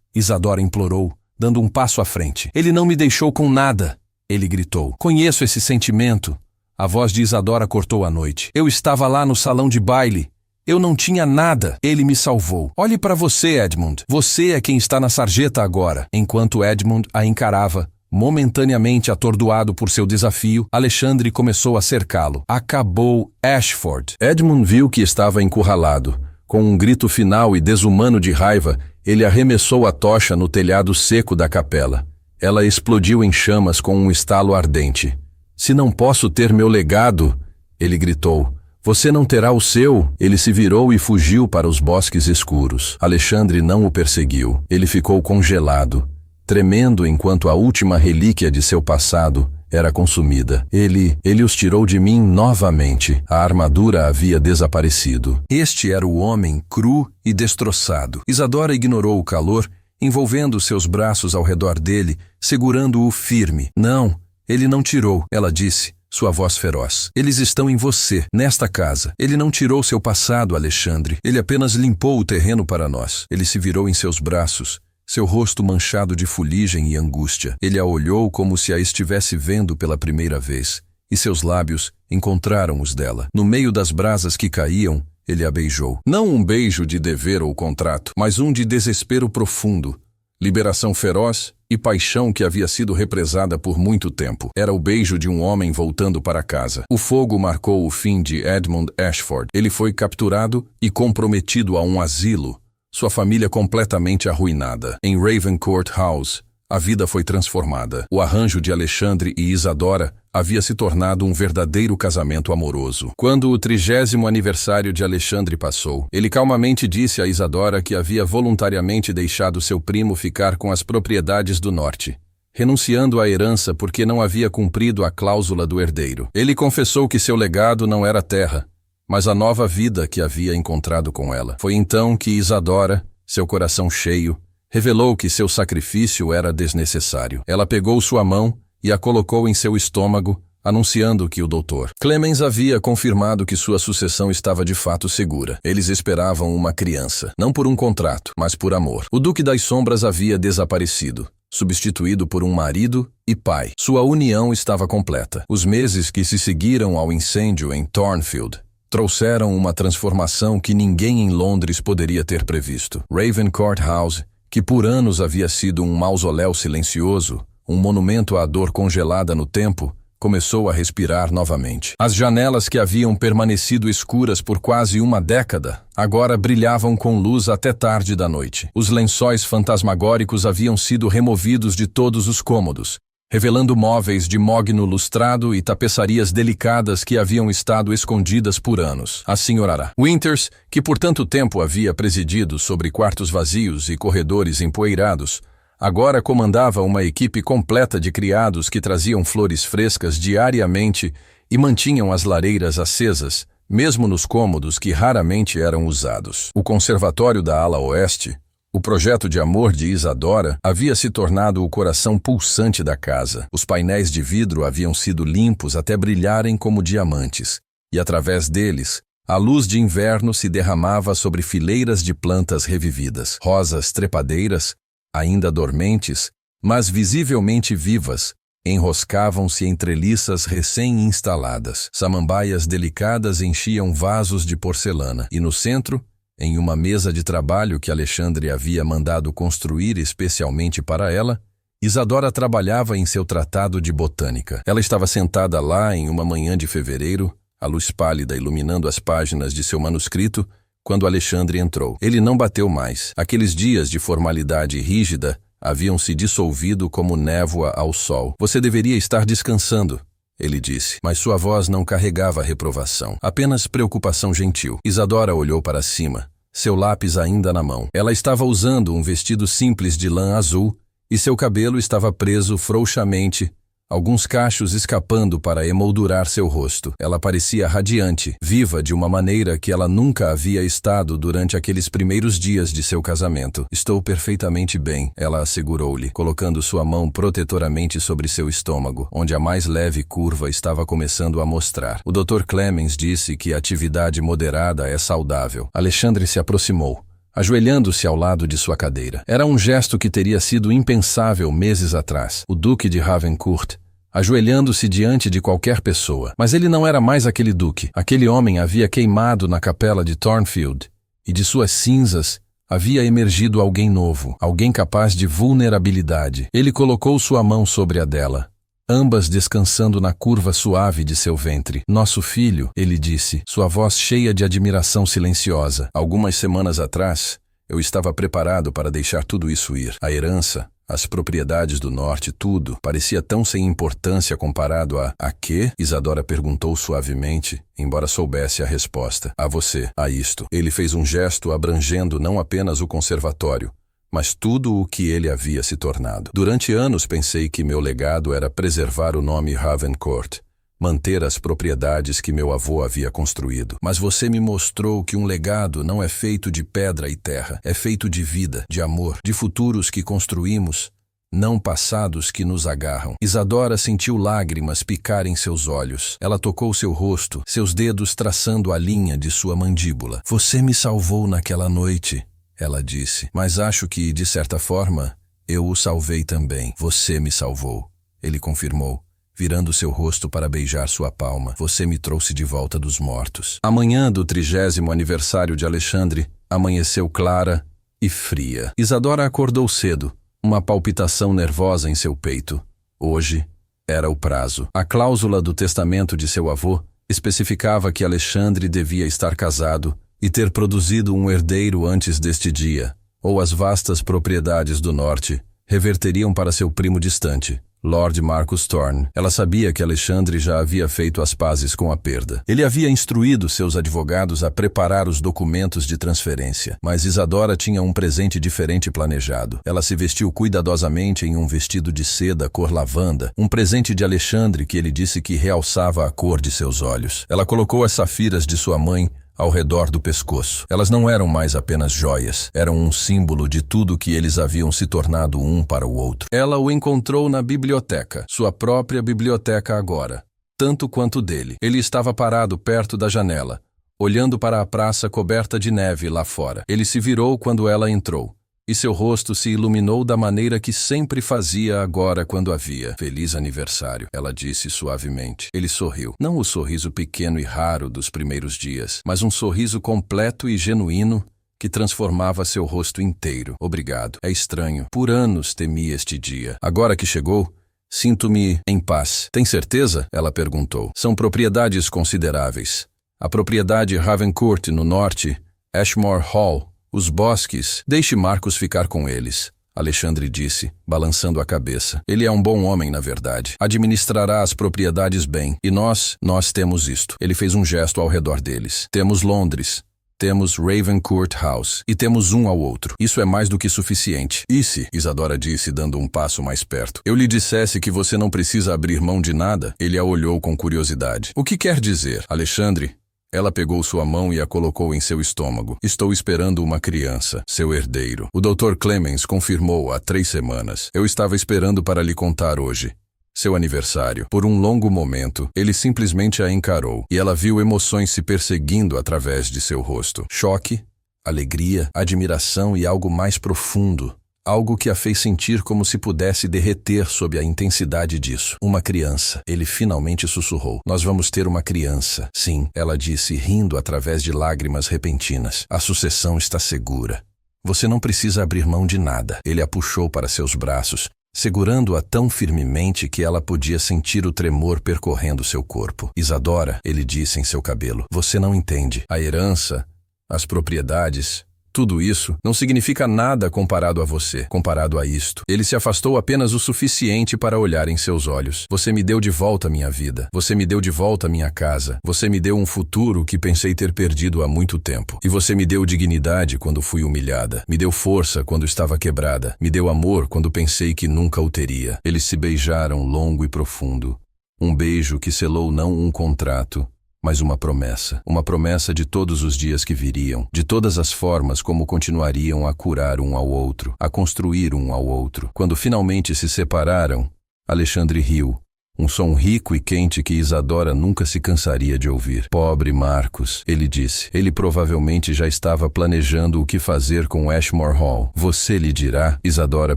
Isadora implorou, dando um passo à frente. Ele não me deixou com nada, ele gritou. Conheço esse sentimento. A voz de Isadora cortou a noite. Eu estava lá no salão de baile. Eu não tinha nada. Ele me salvou. Olhe para você, Edmund. Você é quem está na sarjeta agora. Enquanto Edmund a encarava, momentaneamente atordoado por seu desafio, Alexandre começou a cercá-lo. Acabou Ashford. Edmund viu que estava encurralado. Com um grito final e desumano de raiva, ele arremessou a tocha no telhado seco da capela. Ela explodiu em chamas com um estalo ardente. Se não posso ter meu legado, ele gritou. Você não terá o seu. Ele se virou e fugiu para os bosques escuros. Alexandre não o perseguiu. Ele ficou congelado, tremendo enquanto a última relíquia de seu passado era consumida. Ele os tirou de mim novamente. A armadura havia desaparecido. Este era o homem cru e destroçado. Isadora ignorou o calor, envolvendo seus braços ao redor dele, segurando-o firme. Não, ele não tirou, ela disse, sua voz feroz. Eles estão em você, nesta casa. Ele não tirou seu passado, Alexandre. Ele apenas limpou o terreno para nós. Ele se virou em seus braços, seu rosto manchado de fuligem e angústia. Ele a olhou como se a estivesse vendo pela primeira vez, e seus lábios encontraram os dela. No meio das brasas que caíam, ele a beijou. Não um beijo de dever ou contrato, mas um de desespero profundo, liberação feroz e paixão que havia sido represada por muito tempo. Era o beijo de um homem voltando para casa. O fogo marcou o fim de Edmund Ashford. Ele foi capturado e comprometido a um asilo, sua família completamente arruinada. Em Ravencourt House, a vida foi transformada. O arranjo de Alexandre e Isadora havia se tornado um verdadeiro casamento amoroso. Quando o 30º aniversário de Alexandre passou, ele calmamente disse a Isadora que havia voluntariamente deixado seu primo ficar com as propriedades do norte, renunciando à herança porque não havia cumprido a cláusula do herdeiro. Ele confessou que seu legado não era terra, mas a nova vida que havia encontrado com ela. Foi então que Isadora, seu coração cheio, revelou que seu sacrifício era desnecessário. Ela pegou sua mão e a colocou em seu estômago, anunciando que o Dr. Clemens havia confirmado que sua sucessão estava de fato segura. Eles esperavam uma criança, não por um contrato, mas por amor. O Duque das Sombras havia desaparecido, substituído por um marido e pai. Sua união estava completa. Os meses que se seguiram ao incêndio em Thornfield trouxeram uma transformação que ninguém em Londres poderia ter previsto. Ravencourt House, que por anos havia sido um mausoléu silencioso, um monumento à dor congelada no tempo, começou a respirar novamente. As janelas que haviam permanecido escuras por quase uma década, agora brilhavam com luz até tarde da noite. Os lençóis fantasmagóricos haviam sido removidos de todos os cômodos, revelando móveis de mogno lustrado e tapeçarias delicadas que haviam estado escondidas por anos. A senhora Winters, que por tanto tempo havia presidido sobre quartos vazios e corredores empoeirados, agora comandava uma equipe completa de criados que traziam flores frescas diariamente e mantinham as lareiras acesas, mesmo nos cômodos que raramente eram usados. O conservatório da ala oeste, o projeto de amor de Isadora, havia se tornado o coração pulsante da casa. Os painéis de vidro haviam sido limpos até brilharem como diamantes, e através deles, a luz de inverno se derramava sobre fileiras de plantas revividas. Rosas trepadeiras, ainda dormentes, mas visivelmente vivas, enroscavam-se em treliças recém-instaladas. Samambaias delicadas enchiam vasos de porcelana, e no centro, em uma mesa de trabalho que Alexandre havia mandado construir especialmente para ela, Isadora trabalhava em seu tratado de botânica. Ela estava sentada lá em uma manhã de fevereiro, a luz pálida iluminando as páginas de seu manuscrito, quando Alexandre entrou. Ele não bateu mais. Aqueles dias de formalidade rígida haviam se dissolvido como névoa ao sol. Você deveria estar descansando, ele disse, mas sua voz não carregava reprovação, apenas preocupação gentil. Isadora olhou para cima, seu lápis ainda na mão. Ela estava usando um vestido simples de lã azul e seu cabelo estava preso frouxamente, alguns cachos escapando para emoldurar seu rosto. Ela parecia radiante, viva de uma maneira que ela nunca havia estado durante aqueles primeiros dias de seu casamento. Estou perfeitamente bem, ela assegurou-lhe, colocando sua mão protetoramente sobre seu estômago, onde a mais leve curva estava começando a mostrar. O Dr. Clemens disse que a atividade moderada é saudável. Alexandre se aproximou, ajoelhando-se ao lado de sua cadeira. Era um gesto que teria sido impensável meses atrás. O Duque de Ravencourt, ajoelhando-se diante de qualquer pessoa. Mas ele não era mais aquele duque. Aquele homem havia queimado na capela de Thornfield, e de suas cinzas havia emergido alguém novo, alguém capaz de vulnerabilidade. Ele colocou sua mão sobre a dela, ambas descansando na curva suave de seu ventre. Nosso filho, ele disse, sua voz cheia de admiração silenciosa. Algumas semanas atrás, eu estava preparado para deixar tudo isso ir. A herança, as propriedades do norte, tudo, parecia tão sem importância comparado a quê? Isadora perguntou suavemente, embora soubesse a resposta. A você, a isto. Ele fez um gesto abrangendo não apenas o conservatório, mas tudo o que ele havia se tornado. Durante anos pensei que meu legado era preservar o nome Ravencourt, manter as propriedades que meu avô havia construído. Mas você me mostrou que um legado não é feito de pedra e terra, é feito de vida, de amor, de futuros que construímos, não passados que nos agarram. Isadora sentiu lágrimas picar em seus olhos. Ela tocou seu rosto, seus dedos traçando a linha de sua mandíbula. Você me salvou naquela noite, ela disse, mas acho que, de certa forma, eu o salvei também. Você me salvou, ele confirmou, virando seu rosto para beijar sua palma. Você me trouxe de volta dos mortos. A manhã do 30º aniversário de Alexandre amanheceu clara e fria. Isadora acordou cedo, uma palpitação nervosa em seu peito. Hoje era o prazo. A cláusula do testamento de seu avô especificava que Alexandre devia estar casado e ter produzido um herdeiro antes deste dia, ou as vastas propriedades do norte reverteriam para seu primo distante, Lord Marcus Thorne. Ela sabia que Alexandre já havia feito as pazes com a perda. Ele havia instruído seus advogados a preparar os documentos de transferência, mas Isadora tinha um presente diferente planejado. Ela se vestiu cuidadosamente em um vestido de seda cor lavanda, um presente de Alexandre que ele disse que realçava a cor de seus olhos. Ela colocou as safiras de sua mãe ao redor do pescoço. Elas não eram mais apenas joias, eram um símbolo de tudo que eles haviam se tornado um para o outro. Ela o encontrou na biblioteca, sua própria biblioteca agora, tanto quanto dele. Ele estava parado perto da janela, olhando para a praça coberta de neve lá fora. Ele se virou quando ela entrou, e seu rosto se iluminou da maneira que sempre fazia agora quando a via. Feliz aniversário, ela disse suavemente. Ele sorriu. Não o sorriso pequeno e raro dos primeiros dias, mas um sorriso completo e genuíno que transformava seu rosto inteiro. Obrigado. É estranho. Por anos temi este dia. Agora que chegou, sinto-me em paz. Tem certeza? Ela perguntou. São propriedades consideráveis. A propriedade Ravencourt no norte, Ashmore Hall, os bosques, deixe Marcus ficar com eles, Alexandre disse, balançando a cabeça. Ele é um bom homem, na verdade. Administrará as propriedades bem. E nós temos isto. Ele fez um gesto ao redor deles. Temos Londres. Temos Ravencourt House. E temos um ao outro. Isso é mais do que suficiente. E se, Isadora disse, dando um passo mais perto, eu lhe dissesse que você não precisa abrir mão de nada? Ele a olhou com curiosidade. O que quer dizer, Alexandre? Ela pegou sua mão e a colocou em seu estômago. Estou esperando uma criança, seu herdeiro. O Dr. Clemens confirmou há 3 semanas. Eu estava esperando para lhe contar hoje. Seu aniversário. Por um longo momento, ele simplesmente a encarou, e ela viu emoções se perseguindo através de seu rosto. Choque, alegria, admiração e algo mais profundo. Algo que a fez sentir como se pudesse derreter sob a intensidade disso. Uma criança. Ele finalmente sussurrou. Nós vamos ter uma criança. Sim, ela disse, rindo através de lágrimas repentinas. A sucessão está segura. Você não precisa abrir mão de nada. Ele a puxou para seus braços, segurando-a tão firmemente que ela podia sentir o tremor percorrendo seu corpo. Isadora, ele disse em seu cabelo, você não entende. A herança, as propriedades, Tudo isso não significa nada comparado a você, comparado a isto. Ele se afastou apenas o suficiente para olhar em seus olhos. Você me deu de volta minha vida. Você me deu de volta minha casa. Você me deu um futuro que pensei ter perdido há muito tempo. E você me deu dignidade quando fui humilhada. Me deu força quando estava quebrada. Me deu amor quando pensei que nunca o teria. Eles se beijaram longo e profundo. Um beijo que selou não um contrato, mas uma promessa de todos os dias que viriam, de todas as formas como continuariam a curar um ao outro, a construir um ao outro. Quando finalmente se separaram, Alexandre riu, um som rico e quente que Isadora nunca se cansaria de ouvir. Pobre Marcos, ele disse. Ele provavelmente já estava planejando o que fazer com Ashmore Hall. Você lhe dirá? Isadora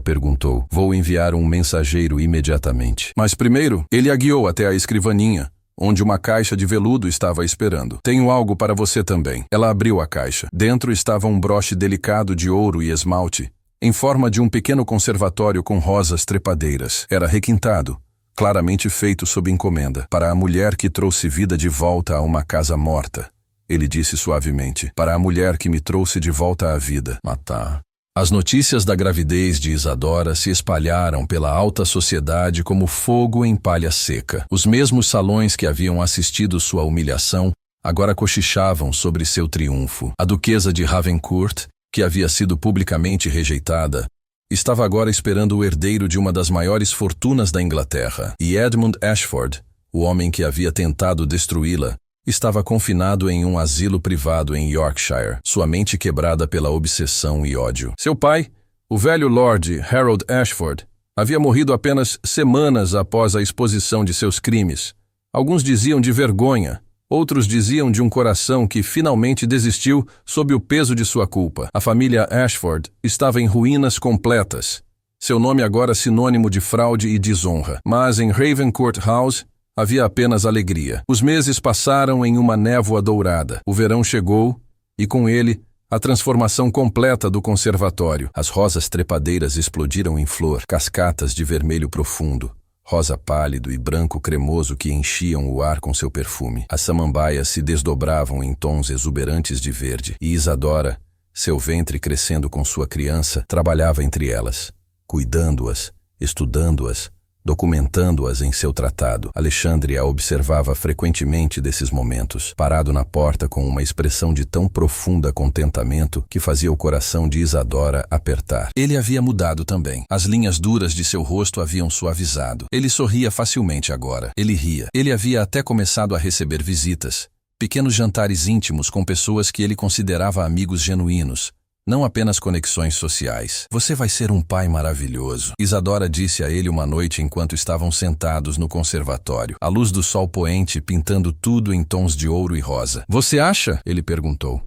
perguntou. Vou enviar um mensageiro imediatamente. Mas primeiro, ele a guiou até a escrivaninha, onde uma caixa de veludo estava esperando. Tenho algo para você também. Ela abriu a caixa. Dentro estava um broche delicado de ouro e esmalte, em forma de um pequeno conservatório com rosas trepadeiras. Era requintado, claramente feito sob encomenda, para a mulher que trouxe vida de volta a uma casa morta. Ele disse suavemente, para a mulher que me trouxe de volta à vida. Matar. As notícias da gravidez de Isadora se espalharam pela alta sociedade como fogo em palha seca. Os mesmos salões que haviam assistido sua humilhação agora cochichavam sobre seu triunfo. A duquesa de Ravencourt, que havia sido publicamente rejeitada, estava agora esperando o herdeiro de uma das maiores fortunas da Inglaterra. E Edmund Ashford, o homem que havia tentado destruí-la, estava confinado em um asilo privado em Yorkshire, sua mente quebrada pela obsessão e ódio. Seu pai, o velho Lord Harold Ashford, havia morrido apenas semanas após a exposição de seus crimes. Alguns diziam de vergonha, outros diziam de um coração que finalmente desistiu sob o peso de sua culpa. A família Ashford estava em ruínas completas. Seu nome agora sinônimo de fraude e desonra. Mas em Ravencourt House havia apenas alegria. Os meses passaram em uma névoa dourada. O verão chegou e, com ele, a transformação completa do conservatório. As rosas trepadeiras explodiram em flor, cascatas de vermelho profundo, rosa pálido e branco cremoso que enchiam o ar com seu perfume. As samambaias se desdobravam em tons exuberantes de verde, e Isadora, seu ventre crescendo com sua criança, trabalhava entre elas, cuidando-as, estudando-as, documentando-as em seu tratado. Alexandre a observava frequentemente desses momentos, parado na porta com uma expressão de tão profunda contentamento que fazia o coração de Isadora apertar. Ele havia mudado também. As linhas duras de seu rosto haviam suavizado. Ele sorria facilmente agora. Ele ria. Ele havia até começado a receber visitas, pequenos jantares íntimos com pessoas que ele considerava amigos genuínos, não apenas conexões sociais. Você vai ser um pai maravilhoso, Isadora disse a ele uma noite enquanto estavam sentados no conservatório, a luz do sol poente pintando tudo em tons de ouro e rosa. Você acha? Ele perguntou.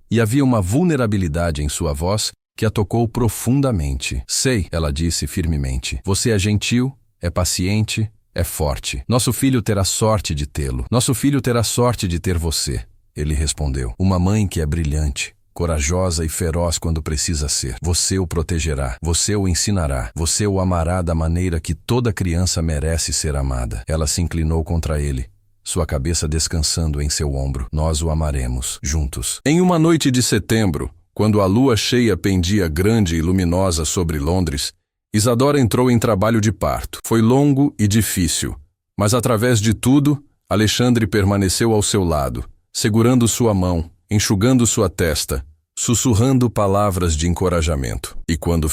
E havia uma vulnerabilidade em sua voz que a tocou profundamente. Sei, ela disse firmemente. Você é gentil, é paciente, é forte. Nosso filho terá sorte de tê-lo. Nosso filho terá sorte de ter você, ele respondeu. Uma mãe que é brilhante, corajosa e feroz quando precisa ser. Você o protegerá, você o ensinará, você o amará da maneira que toda criança merece ser amada. Ela se inclinou contra ele, sua cabeça descansando em seu ombro. Nós o amaremos, juntos. Em uma noite de setembro, quando a lua cheia pendia grande e luminosa sobre Londres, Isadora entrou em trabalho de parto. Foi longo e difícil, mas através de tudo, Alexandre permaneceu ao seu lado, segurando sua mão, enxugando sua testa, sussurrando palavras de encorajamento. E quando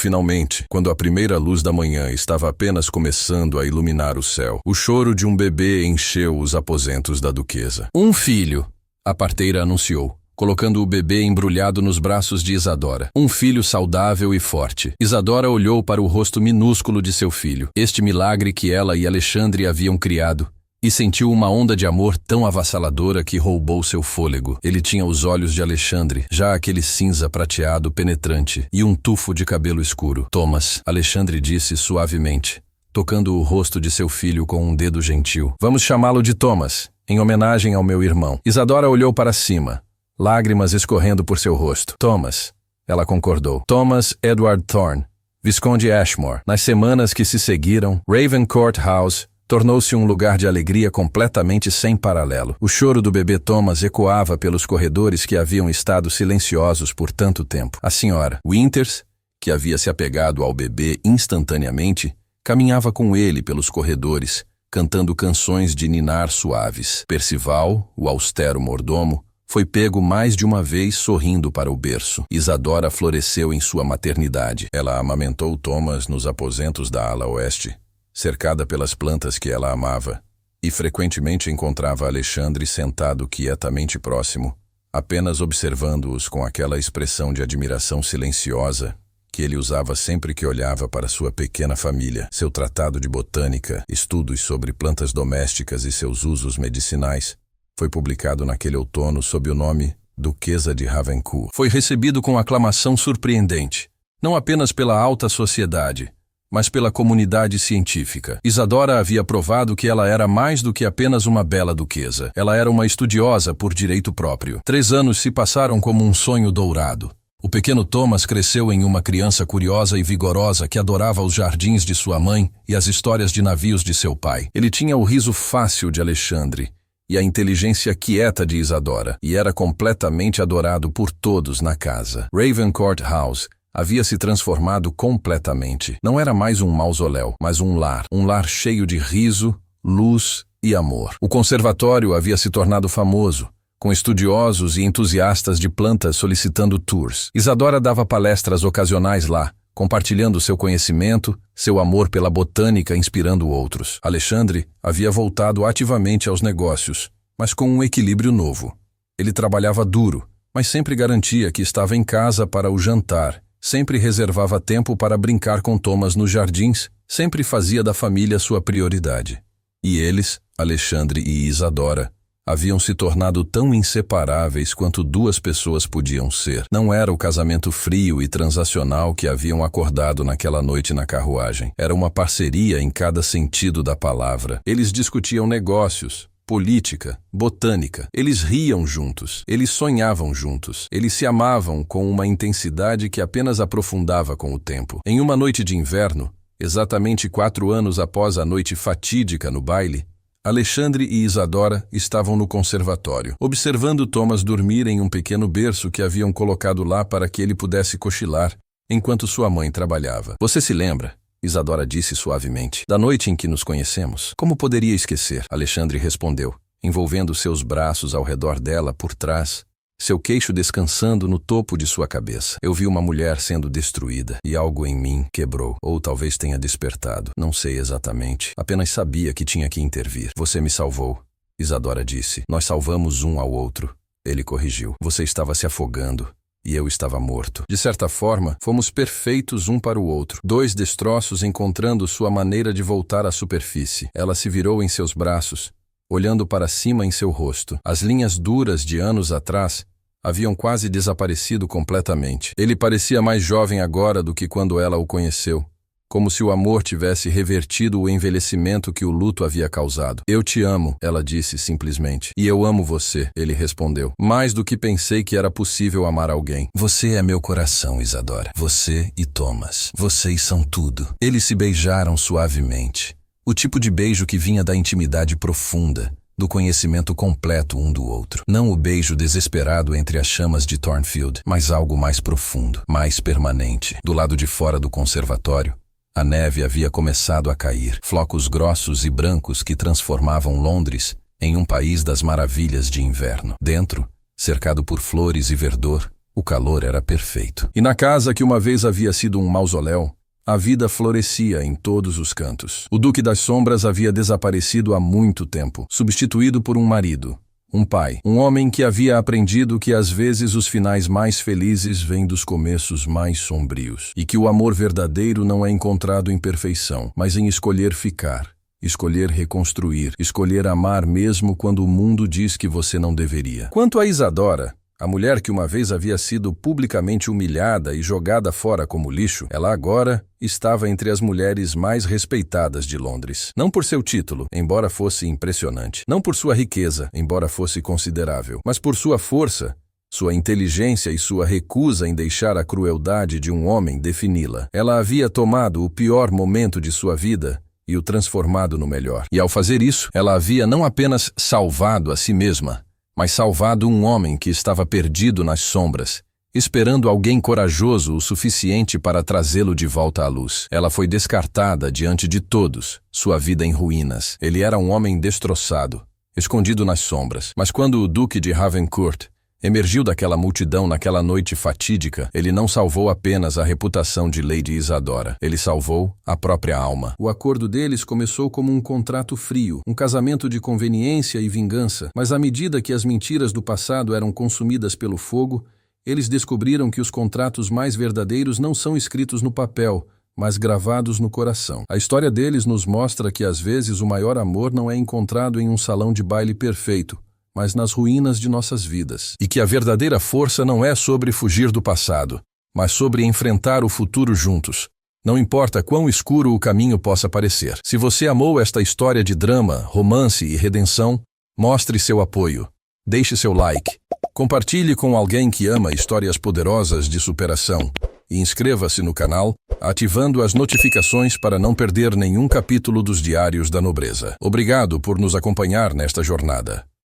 a primeira luz da manhã estava apenas começando a iluminar o céu, o choro de um bebê encheu os aposentos da duquesa. Um filho, a parteira anunciou, colocando o bebê embrulhado nos braços de Isadora. Um filho saudável e forte. Isadora olhou para o rosto minúsculo de seu filho, este milagre que ela e Alexandre haviam criado, e sentiu uma onda de amor tão avassaladora que roubou seu fôlego. Ele tinha os olhos de Alexandre, já aquele cinza prateado penetrante, e um tufo de cabelo escuro. Thomas, Alexandre disse suavemente, tocando o rosto de seu filho com um dedo gentil. Vamos chamá-lo de Thomas, em homenagem ao meu irmão. Isadora olhou para cima, lágrimas escorrendo por seu rosto. Thomas, ela concordou. Thomas Edward Thorne, Visconde Ashmore. Nas semanas que se seguiram, Ravencourt House tornou-se um lugar de alegria completamente sem paralelo. O choro do bebê Thomas ecoava pelos corredores que haviam estado silenciosos por tanto tempo. A senhora Winters, que havia se apegado ao bebê instantaneamente, caminhava com ele pelos corredores, cantando canções de ninar suaves. Percival, o austero mordomo, foi pego mais de uma vez sorrindo para o berço. Isadora floresceu em sua maternidade. Ela amamentou Thomas nos aposentos da ala oeste, cercada pelas plantas que ela amava, e frequentemente encontrava Alexandre sentado quietamente próximo, apenas observando-os com aquela expressão de admiração silenciosa que ele usava sempre que olhava para sua pequena família. Seu tratado de botânica, estudos sobre plantas domésticas e seus usos medicinais, foi publicado naquele outono sob o nome Duquesa de Ravencourt. Foi recebido com aclamação surpreendente, não apenas pela alta sociedade, mas pela comunidade científica. Isadora havia provado que ela era mais do que apenas uma bela duquesa. Ela era uma estudiosa por direito próprio. 3 anos se passaram como um sonho dourado. O pequeno Thomas cresceu em uma criança curiosa e vigorosa que adorava os jardins de sua mãe e as histórias de navios de seu pai. Ele tinha o riso fácil de Alexandre e a inteligência quieta de Isadora, e era completamente adorado por todos na casa. Ravencourt House havia se transformado completamente. Não era mais um mausoléu, mas um lar cheio de riso, luz e amor. O conservatório havia se tornado famoso, com estudiosos e entusiastas de plantas solicitando tours. Isadora dava palestras ocasionais lá, compartilhando seu conhecimento, seu amor pela botânica, inspirando outros. Alexandre havia voltado ativamente aos negócios, mas com um equilíbrio novo. Ele trabalhava duro, mas sempre garantia que estava em casa para o jantar, sempre reservava tempo para brincar com Thomas nos jardins, sempre fazia da família sua prioridade. E eles, Alexandre e Isadora, haviam se tornado tão inseparáveis quanto 2 pessoas podiam ser. Não era o casamento frio e transacional que haviam acordado naquela noite na carruagem. Era uma parceria em cada sentido da palavra. Eles discutiam negócios, política, botânica. Eles riam juntos. Eles sonhavam juntos. Eles se amavam com uma intensidade que apenas aprofundava com o tempo. Em uma noite de inverno, exatamente 4 anos após a noite fatídica no baile, Alexandre e Isadora estavam no conservatório, observando Thomas dormir em um pequeno berço que haviam colocado lá para que ele pudesse cochilar, enquanto sua mãe trabalhava. Você se lembra? Isadora disse suavemente. Da noite em que nos conhecemos. Como poderia esquecer? Alexandre respondeu, envolvendo seus braços ao redor dela por trás, seu queixo descansando no topo de sua cabeça. Eu vi uma mulher sendo destruída e algo em mim quebrou, ou talvez tenha despertado. Não sei exatamente. Apenas sabia que tinha que intervir. Você me salvou, Isadora disse. Nós salvamos um ao outro. Ele corrigiu. Você estava se afogando e eu estava morto. De certa forma, fomos perfeitos um para o outro. 2 destroços encontrando sua maneira de voltar à superfície. Ela se virou em seus braços, olhando para cima em seu rosto. As linhas duras de anos atrás haviam quase desaparecido completamente. Ele parecia mais jovem agora do que quando ela o conheceu, como se o amor tivesse revertido o envelhecimento que o luto havia causado. Eu te amo, ela disse simplesmente. E eu amo você, ele respondeu. Mais do que pensei que era possível amar alguém. Você é meu coração, Isadora. Você e Thomas. Vocês são tudo. Eles se beijaram suavemente. O tipo de beijo que vinha da intimidade profunda, do conhecimento completo um do outro. Não o beijo desesperado entre as chamas de Thornfield, mas algo mais profundo, mais permanente. Do lado de fora do conservatório, a neve havia começado a cair, flocos grossos e brancos que transformavam Londres em um país das maravilhas de inverno. Dentro, cercado por flores e verdor, o calor era perfeito. E na casa que uma vez havia sido um mausoléu, a vida florescia em todos os cantos. O Duque das Sombras havia desaparecido há muito tempo, substituído por um marido, um pai, um homem que havia aprendido que às vezes os finais mais felizes vêm dos começos mais sombrios, e que o amor verdadeiro não é encontrado em perfeição, mas em escolher ficar, escolher reconstruir, escolher amar mesmo quando o mundo diz que você não deveria. Quanto a Isadora, a mulher que uma vez havia sido publicamente humilhada e jogada fora como lixo, ela agora estava entre as mulheres mais respeitadas de Londres. Não por seu título, embora fosse impressionante. Não por sua riqueza, embora fosse considerável. Mas por sua força, sua inteligência e sua recusa em deixar a crueldade de um homem defini-la. Ela havia tomado o pior momento de sua vida e o transformado no melhor. E ao fazer isso, ela havia não apenas salvado a si mesma, mas salvado um homem que estava perdido nas sombras, esperando alguém corajoso o suficiente para trazê-lo de volta à luz. Ela foi descartada diante de todos, sua vida em ruínas. Ele era um homem destroçado, escondido nas sombras. Mas quando o Duque de Havencourt emergiu daquela multidão naquela noite fatídica, ele não salvou apenas a reputação de Lady Isadora. Ele salvou a própria alma. O acordo deles começou como um contrato frio, um casamento de conveniência e vingança, mas à medida que as mentiras do passado eram consumidas pelo fogo, eles descobriram que os contratos mais verdadeiros não são escritos no papel, mas gravados no coração. A história deles nos mostra que às vezes o maior amor não é encontrado em um salão de baile perfeito, mas nas ruínas de nossas vidas. E que a verdadeira força não é sobre fugir do passado, mas sobre enfrentar o futuro juntos. Não importa quão escuro o caminho possa parecer. Se você amou esta história de drama, romance e redenção, mostre seu apoio. Deixe seu like. Compartilhe com alguém que ama histórias poderosas de superação. E inscreva-se no canal, ativando as notificações para não perder nenhum capítulo dos Diários da Nobreza. Obrigado por nos acompanhar nesta jornada.